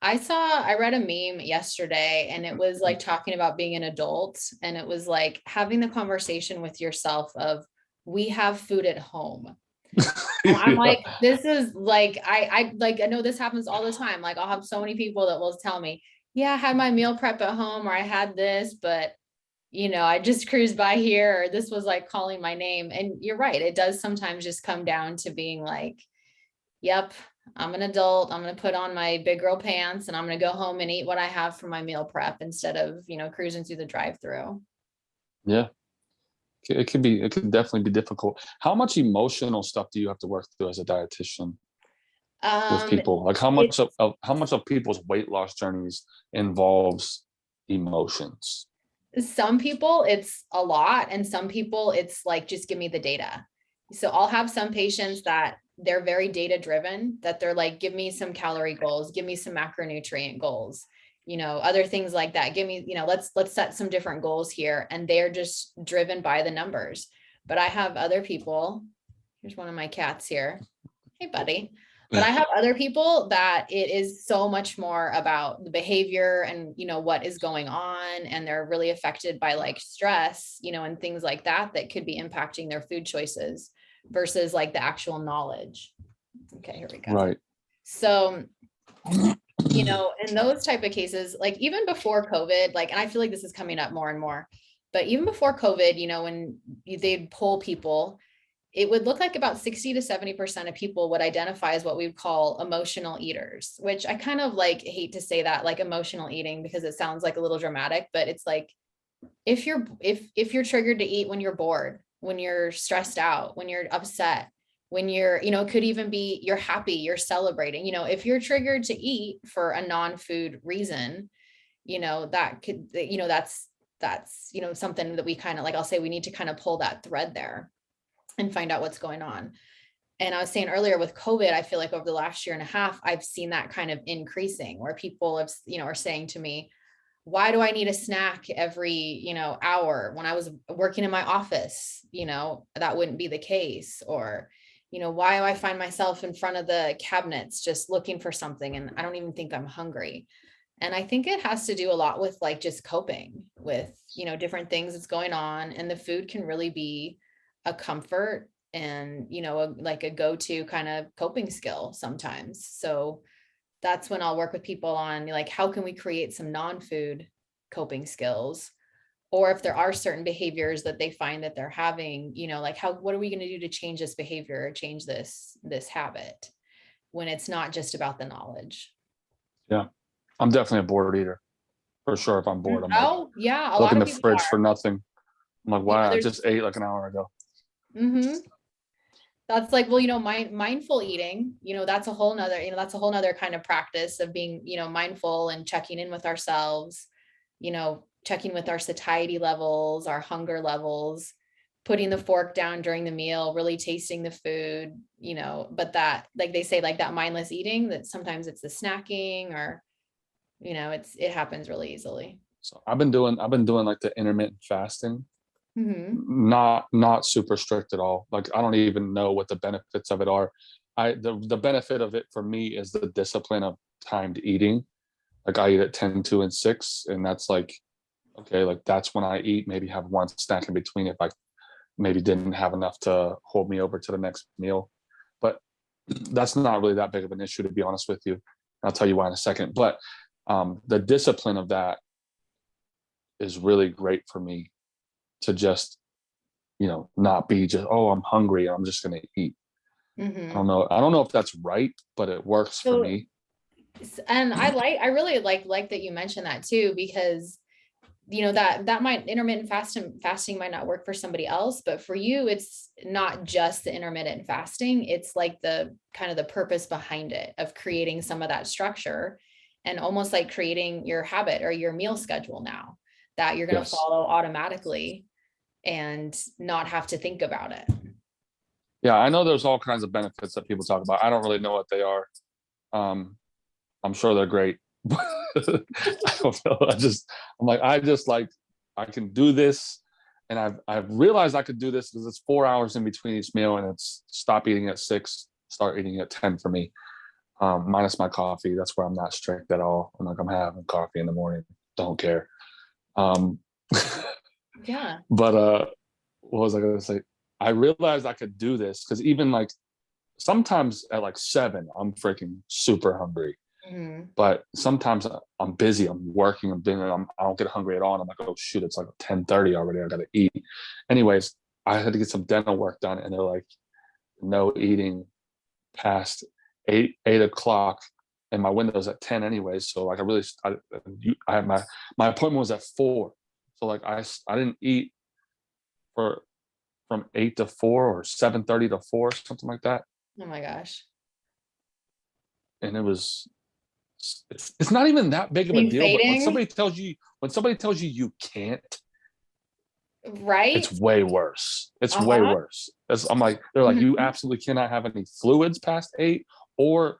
I read a meme yesterday, and it was like talking about being an adult, and it was like having the conversation with yourself of, we have food at home. And I'm Yeah. like, this is like, I like, I know this happens all the time. Like, I'll have so many people that will tell me, yeah, I had my meal prep at home, or I had this, but I just cruised by here, or this was like calling my name. And you're right. It does sometimes just come down to being like, yep, I'm an adult. I'm going to put on my big girl pants, and I'm going to go home and eat what I have for my meal prep, instead of, cruising through the drive-through. Yeah. It could definitely be difficult. How much emotional stuff do you have to work through as a dietitian with Um, people? Like how much of people's weight loss journeys involves emotions? Some people it's a lot, and some people it's like, just give me the data. So I'll have some patients that they're very data driven, that they're like, give me some calorie goals, give me some macronutrient goals, other things like that. Give me, let's set some different goals here. And they're just driven by the numbers. But I have other people, here's one of my cats here. Hey, buddy. But I have other people that it is so much more about the behavior and, what is going on. And they're really affected by like stress, and things like that, that could be impacting their food choices versus like the actual knowledge. Okay, here we go. Right. So, in those type of cases, like even before COVID, like, and I feel like this is coming up more and more, but even before COVID, when they'd poll people, it would look like about 60 to 70% of people would identify as what we would call emotional eaters, which I kind of like hate to say that, like emotional eating, because it sounds like a little dramatic, but it's like, if you're triggered to eat when you're bored, when you're stressed out, when you're upset, when you're, it could even be you're happy, you're celebrating, if you're triggered to eat for a non-food reason, that could, that's, something that we kind of like, I'll say we need to kind of pull that thread there and find out what's going on. And I was saying earlier with COVID, I feel like over the last year and a half, I've seen that kind of increasing, where people have, are saying to me, why do I need a snack every, hour? When I was working in my office, that wouldn't be the case. Or, why do I find myself in front of the cabinets just looking for something, and I don't even think I'm hungry? And I think it has to do a lot with like just coping with, different things that's going on. And the food can really be a comfort and, like a go-to kind of coping skill sometimes. So that's when I'll work with people on like, how can we create some non-food coping skills? Or if there are certain behaviors that they find that they're having, like what are we going to do to change this behavior, or change this habit, when it's not just about the knowledge? Yeah. I'm definitely a bored eater. For sure. If I'm bored, I'm like, Oh yeah. A look lot in of the people fridge for are, nothing. I'm like, wow, I there's, just ate like an hour ago. mm-hmm. That's like, well, mindful eating, that's a whole nother, kind of practice of being, mindful and checking in with ourselves, checking with our satiety levels, our hunger levels, putting the fork down during the meal, really tasting the food, but that, like they say, like that mindless eating, that sometimes it's the snacking, or, it happens really easily. So I've been doing like the intermittent fasting. Mm-hmm. Not super strict at all. Like I don't even know what the benefits of it are. The benefit of it for me is the discipline of timed eating. Like I eat at 10, 2, and 6, and that's like, okay, like that's when I eat. Maybe have one snack in between if I maybe didn't have enough to hold me over to the next meal. But that's not really that big of an issue, to be honest with you. I'll tell you why in a second. But the discipline of that is really great for me, to just not be just, oh, I'm hungry, I'm just going to eat. I Mhm. don't know. I don't know if that's right, but it works for So, me. and I really like that you mentioned that too, because that might intermittent fasting might not work for somebody else, but for you, it's not just the intermittent fasting. It's like the kind of the purpose behind it of creating some of that structure and almost like creating your habit or your meal schedule now that you're going to Yes. follow automatically and not have to think about it. Yeah, I know there's all kinds of benefits that people talk about. I don't really know what they are. I'm sure they're great. I don't know. I can do this. And I've realized I could do this because it's 4 hours in between each meal, and it's stop eating at 6, start eating at 10 for me. Minus my coffee. That's where I'm not strict at all. I'm having coffee in the morning. Don't care. Um, Yeah. but what was I gonna say? I realized I could do this because even like sometimes at like 7, I'm freaking super hungry. Mhm. But sometimes I'm busy, I'm working, I don't get hungry at all. And I'm like, oh shoot, it's like 10:30 already. I gotta eat. Anyways, I had to get some dental work done, and they're like, no eating past 8 o'clock, and my window's at 10 anyways. So like I had my appointment was at 4. So like I didn't eat for from 8 to 4 or 7:30 to 4, something like that. Oh my gosh. And it's not even that big Are of a you deal, but fading? when somebody tells you you can't, it's Right? way worse. It's way Uh-huh. worse. I'm like, they're like, you Mhm. absolutely cannot have any fluids past 8, or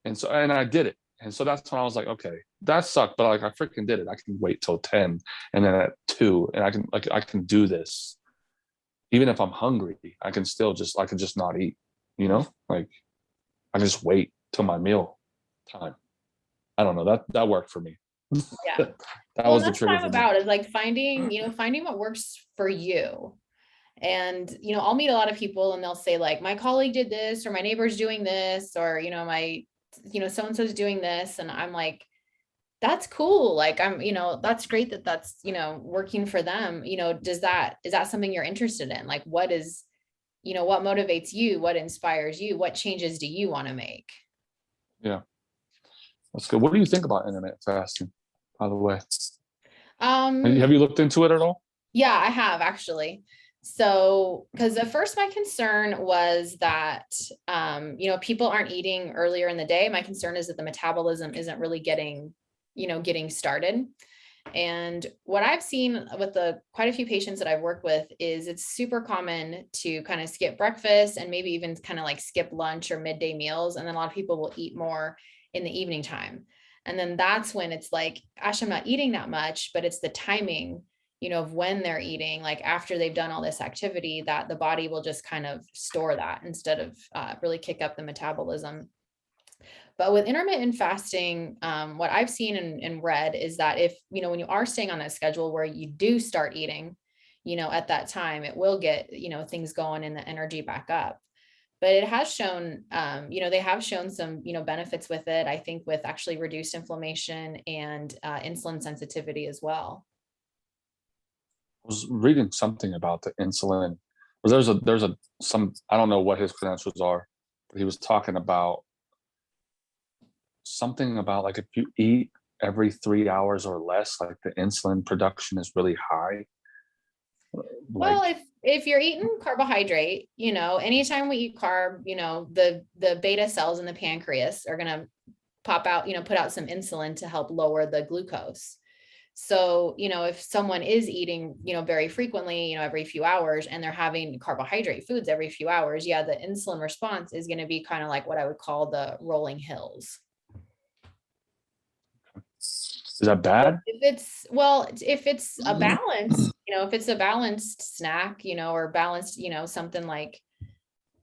and I did it. And so that's when I was like, okay, that sucked, but like I freaking did it. I can wait till 10, and then at 2, and I can do this. Even if I'm hungry, I can just not eat, Like I just wait till my meal time. I don't know. That worked for me. Yeah. That Well, and was the that's what trigger I'm for me. about is like finding what works for you. And, I'll meet a lot of people and they'll say like, my colleague did this, or my neighbor's doing this, or, so-and-so's doing this. And I'm like, that's cool. Like, that's great that that's, working for them. Is that something you're interested in? Like, what motivates you? What inspires you? What changes do you want to make? Yeah, that's good. What do you think about intermittent fasting, by the way? Um, Have you looked into it at all? Yeah, I have actually. So, because at first my concern was that, people aren't eating earlier in the day. My concern is that the metabolism isn't really getting started. And what I've seen with the quite a few patients that I've worked with is it's super common to kind of skip breakfast and maybe even kind of like skip lunch or midday meals. And then a lot of people will eat more in the evening time. And then that's when it's like, gosh, I'm not eating that much, but it's the timing, of when they're eating, like after they've done all this activity, that the body will just kind of store that instead of really kick up the metabolism. But with intermittent fasting, what I've seen and read is that if, when you are staying on that schedule where you do start eating, at that time, it will get, things going and the energy back up. But it has shown, they have shown some, benefits with it, I think, with actually reduced inflammation and insulin sensitivity as well. I was reading something about the insulin. There's a some I don't know what his credentials are, but he was talking about something about like if you eat every 3 hours or less, like the insulin production is really high. Well, Like, if you're eating carbohydrate, anytime we eat carb, the beta cells in the pancreas are gonna pop out, put out some insulin to help lower the glucose. So, if someone is eating, very frequently, every few hours, and they're having carbohydrate foods every few hours, yeah, the insulin response is going to be kind of like what I would call the rolling hills. is that bad? If it's a balance, if it's a balanced snack, or balanced, something like,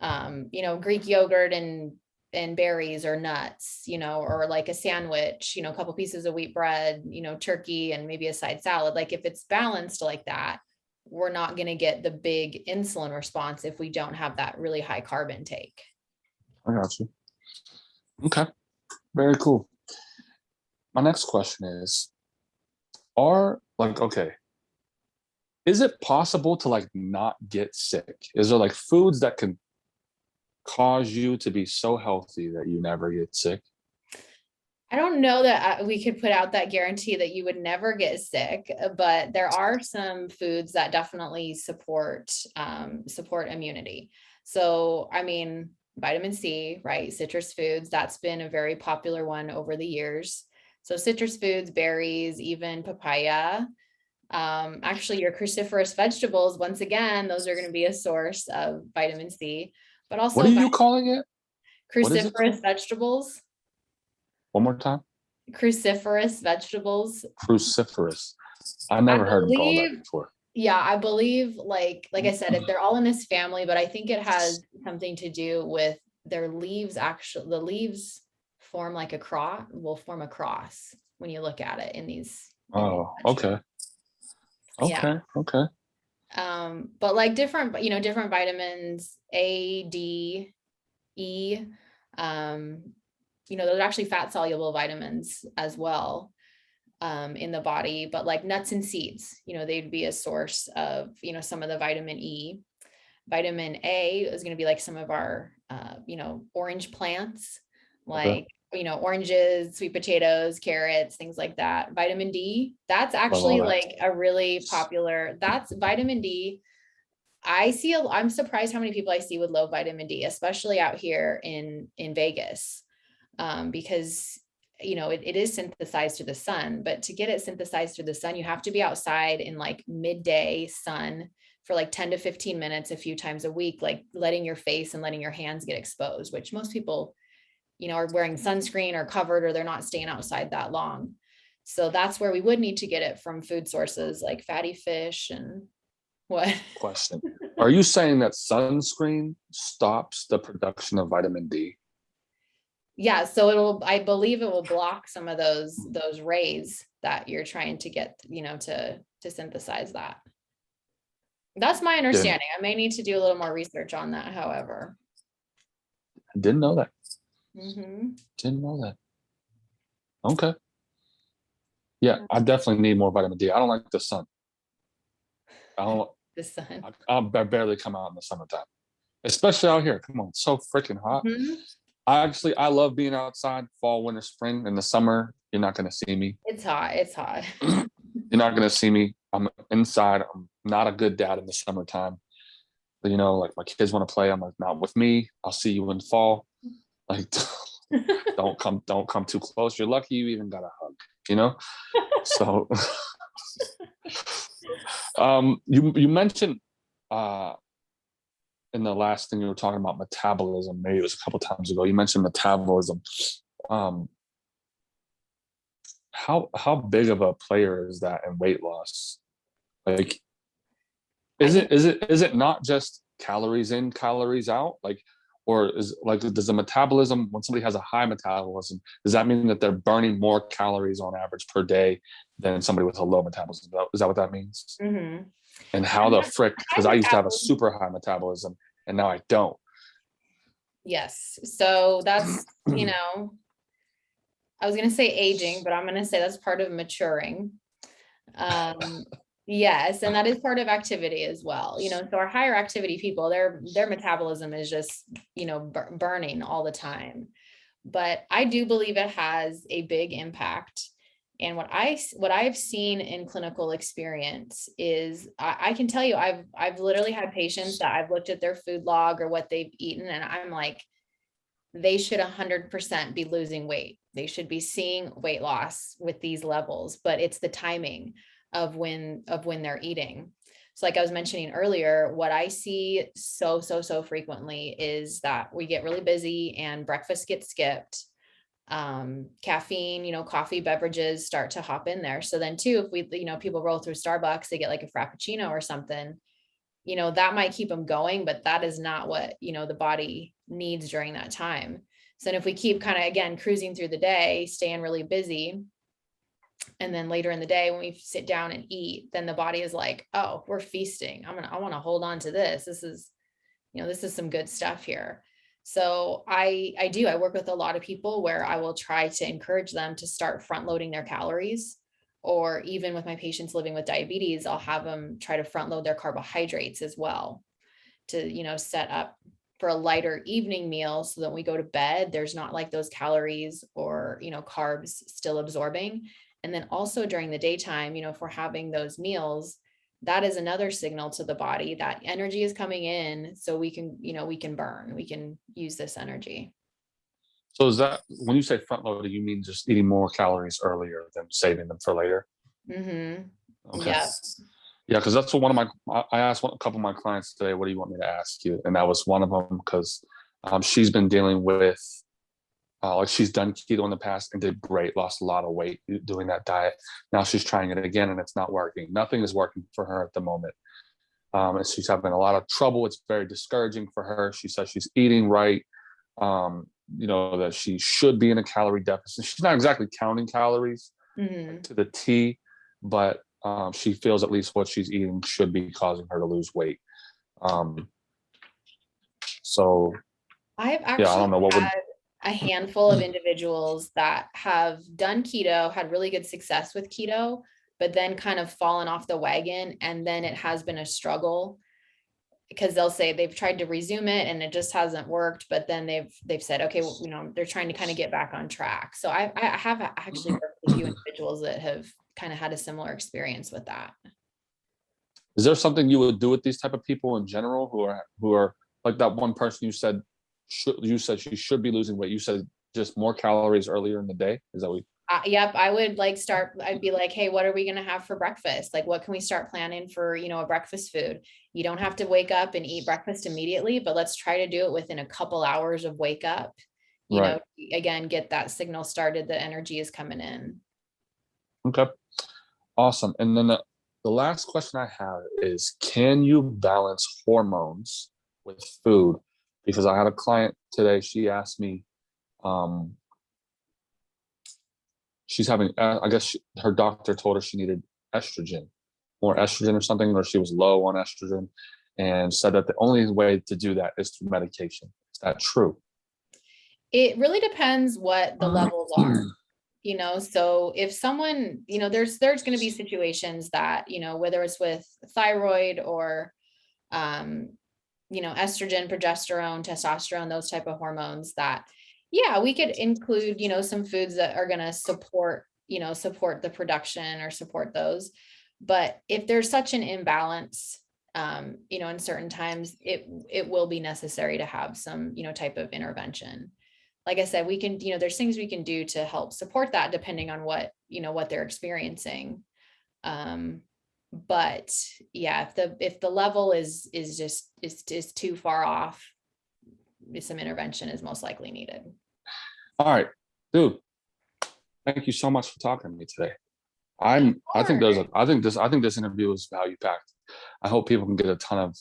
Greek yogurt and berries or nuts, or like a sandwich, a couple pieces of wheat bread, turkey and maybe a side salad. Like if it's balanced like that, we're not going to get the big insulin response if we don't have that really high carb intake. I got you. Okay, very cool. My next question is, are like okay, Is it possible to like not get sick? Is there like foods that can cause you to be so healthy that you never get sick? I don't know that we could put out that guarantee that you would never get sick, but there are some foods that definitely support immunity. So, I mean, vitamin C, right? Citrus foods, that's been a very popular one over the years. So citrus foods, berries, even papaya. Actually, your cruciferous vegetables, once again, those are going to be a source of vitamin C, but What also are you calling it? What is it cruciferous called? vegetables. One more time. Cruciferous vegetables. Cruciferous. I I never heard him call that believe, before. yeah, I believe like I said, they're all in this family, but I think it has something to do with their leaves. Actually, the leaves form like a cross, will form a cross when you look at it in these Oh, vegetables. okay. Yeah. Okay. Okay. But like different, different vitamins, A, D, E, um, those are actually fat soluble vitamins as well, in the body, but like nuts and seeds, they'd be a source of, some of the vitamin E. Vitamin A is going to be like some of our, orange plants, Okay. like, oranges, sweet potatoes, carrots, things like that. Vitamin D, that's Love all actually that. like a really popular, that's vitamin D. I'm surprised how many people I see with low vitamin D, especially out here in Vegas, because it is synthesized through the sun, but to get it synthesized through the sun, you have to be outside in like midday sun for like 10 to 15 minutes a few times a week, like letting your face and letting your hands get exposed, which most people, are wearing sunscreen or covered, or they're not staying outside that long. So that's where we would need to get it from food sources like fatty fish and what. Question. Are you saying that sunscreen stops the production of vitamin D? Yeah, so I believe it will block some of those rays that you're trying to get, to synthesize that. That's my Didn't understanding. I may need to do a little more research on that, however. didn't know that. Hmm. Didn't know that. Okay. Yeah, I definitely need more vitamin D. I don't like the sun. I don't. The sun. I barely come out in the summertime, especially out here. Come on, it's so freaking hot. Mhm. I love being outside, fall, winter, spring. In the summer, you're not gonna see me. It's hot. It's hot. You're not gonna see me. I'm inside. I'm not a good dad in the summertime. But, like my kids want to play. I'm like, not with me. I'll see you in fall. Like, don't come too close. You're lucky you even got a hug. So, you mentioned in the last thing you were talking about metabolism. Maybe it was a couple times ago. You mentioned metabolism. Um, how big of a player is that in weight loss? Like, I can is it not just calories in, calories out? Like, or is like does the metabolism, when somebody has a high metabolism, does that mean that they're burning more calories on average per day than somebody with a low metabolism? Is that what that means? mhm. And how the frick? High Because I used to have a metabolism. super high metabolism, and now I don't. Yes. So that's, I was going to say aging, but I'm going to say that's part of maturing. Um, yes, and that is part of activity as well. So our higher activity people, their metabolism is just, burning all the time. But I do believe it has a big impact. And what I've seen in clinical experience is I can tell you I've literally had patients that I've looked at their food log or what they've eaten, and I'm like, they should 100% be losing weight. They should be seeing weight loss with these levels, but it's the timing of when they're eating. So like I was mentioning earlier, what I see so frequently is that we get really busy and breakfast gets skipped. Caffeine, coffee, beverages start to hop in there. So then too, if we, people roll through Starbucks, they get like a Frappuccino or something, that might keep them going, but that is not what, the body needs during that time. So if we keep kind of, again, cruising through the day, staying really busy, and then later in the day, when we sit down and eat, then the body is like, oh, we're feasting. I want to hold on to this. This is some good stuff here. So I work with a lot of people where I will try to encourage them to start front loading their calories. Or even with my patients living with diabetes, I'll have them try to front load their carbohydrates as well to, set up for a lighter evening meal so that when we go to bed, there's not like those calories or, carbs still absorbing. And then also during the daytime, if we're having those meals, that is another signal to the body that energy is coming in so we can burn, we can use this energy. So is that, when you say front loading, you mean just eating more calories earlier than saving them for later? Mm-hmm. Okay. Yeah. Yeah, because that's what I asked a couple of my clients today, what do you want me to ask you? And that was one of them, because she's been dealing with, like, she's done keto in the past and did great, lost a lot of weight doing that diet. Now she's trying it again and it's not working. Nothing is working for her at the moment. And she's having a lot of trouble. It's very discouraging for her. She says she's eating right, that she should be in a calorie deficit. She's not exactly counting calories to the T, but she feels at least what she's eating should be causing her to lose weight. So I've I actually don't know what would. had a handful of individuals that have done keto, had really good success with keto, but then kind of fallen off the wagon. And then it has been a struggle because they'll say they've tried to resume it and it just hasn't worked. But then they've said, okay, well, they're trying to kind of get back on track. So I have actually worked with a few individuals that have kind of had a similar experience with that. Is there something you would do with these type of people in general who are like that one person you said she should be losing weight? You said just more calories earlier in the day. Is that what? Yep. I would I'd be like, hey, what are we going to have for breakfast? Like, what can we start planning for, a breakfast food? You don't have to wake up and eat breakfast immediately, but let's try to do it within a couple hours of wake up, Right. Again, get that signal started, the energy is coming in. Okay. Awesome. And then the last question I have is, can you balance hormones with food? Because I had a client today, she asked me, she's having, I guess her doctor told her she needed more estrogen or something, or she was low on estrogen, and said that the only way to do that is through medication. Is that true? It really depends what the levels are. So if someone, there's going to be situations that, whether it's with thyroid or, estrogen, progesterone, testosterone, those type of hormones that, yeah, we could include, some foods that are going to support the production or support those. But if there's such an imbalance, in certain times, it will be necessary to have some, type of intervention. Like I said, we can, there's things we can do to help support that depending on what they're experiencing. But yeah, if the level is too far off, some intervention is most likely needed. All right, dude. Thank you so much for talking to me today. I think this interview is value packed. I hope people can get a ton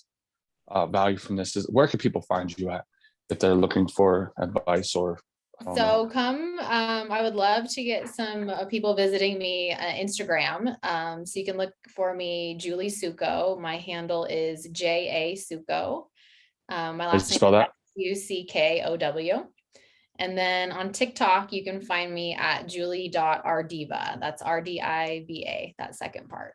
of value from this. Where can people find you at if they're looking for advice or? So come, I would love to get some people visiting me Instagram. So you can look for me, Julie Succo. My handle is JA Succo. My last name spell that? UCKOW. And then on TikTok, you can find me at julie.rdiva. That's RDIVA, that second part.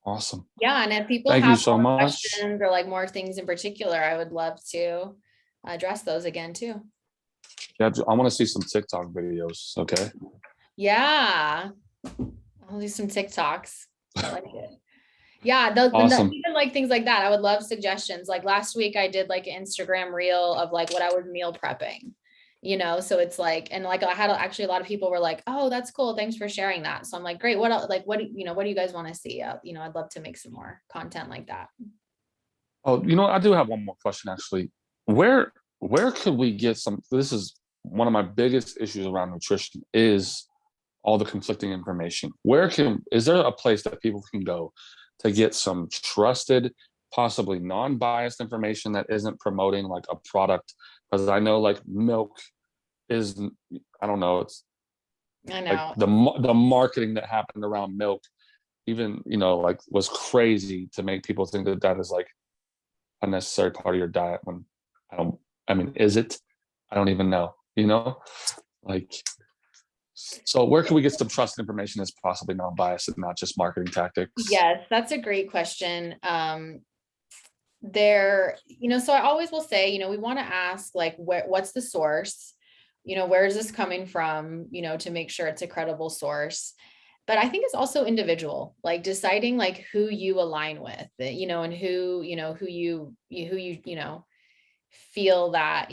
Awesome. Yeah. And if people Thank have you so much. questions or like more things in particular, I would love to address those again too. Yeah, I want to see some TikTok videos. Okay. Yeah. I'll do some TikToks. I like it. Yeah. Awesome. Even like things like that. I would love suggestions. Like last week I did like an Instagram reel of like what I was meal prepping, so it's like, and like I had actually a lot of people were like, oh, that's cool. Thanks for sharing that. So I'm like, great. What else? Like, what do you guys want to see? I'd love to make some more content like that. Oh, I do have one more question actually. Where could we get some? This is one of my biggest issues around nutrition is all the conflicting information. Is there a place that people can go to get some trusted, possibly non-biased information that isn't promoting like a product? Because I know like milk is, I don't know, it's I know like the marketing that happened around milk, even, like was crazy to make people think that is like a necessary part of your diet when is it? I don't even know, like. So where can we get some trusted information that's possibly non-biased and not just marketing tactics? Yes, that's a great question. So I always will say, we want to ask like, what's the source? Where is this coming from? To make sure it's a credible source. But I think it's also individual, like deciding like who you align with, and who you feel that,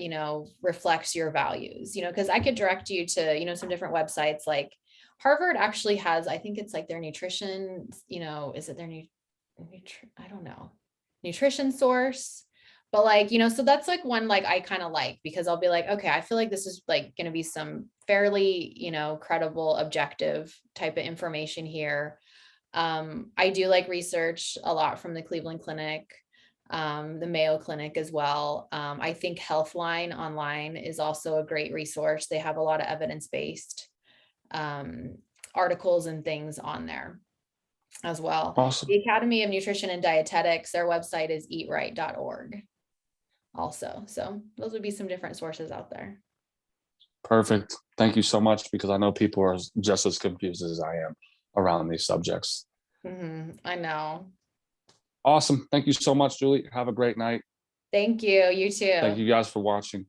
reflects your values, because I could direct you to, some different websites. Like Harvard actually has, I think it's like their nutrition, is it their I don't know, nutrition source. But like, so that's like one, like I kind of like, because I'll be like, okay, I feel like this is like going to be some fairly, credible, objective type of information here. I do like research a lot from the Cleveland Clinic, the Mayo Clinic as well. I think Healthline online is also a great resource. They have a lot of evidence-based articles and things on there as well. Awesome. The Academy of Nutrition and Dietetics, their website is eatright.org also. So those would be some different sources out there. Perfect. Thank you so much, because I know people are just as confused as I am around these subjects. I know. Awesome. Thank you so much, Julie. Have a great night. Thank you. You too. Thank you guys for watching.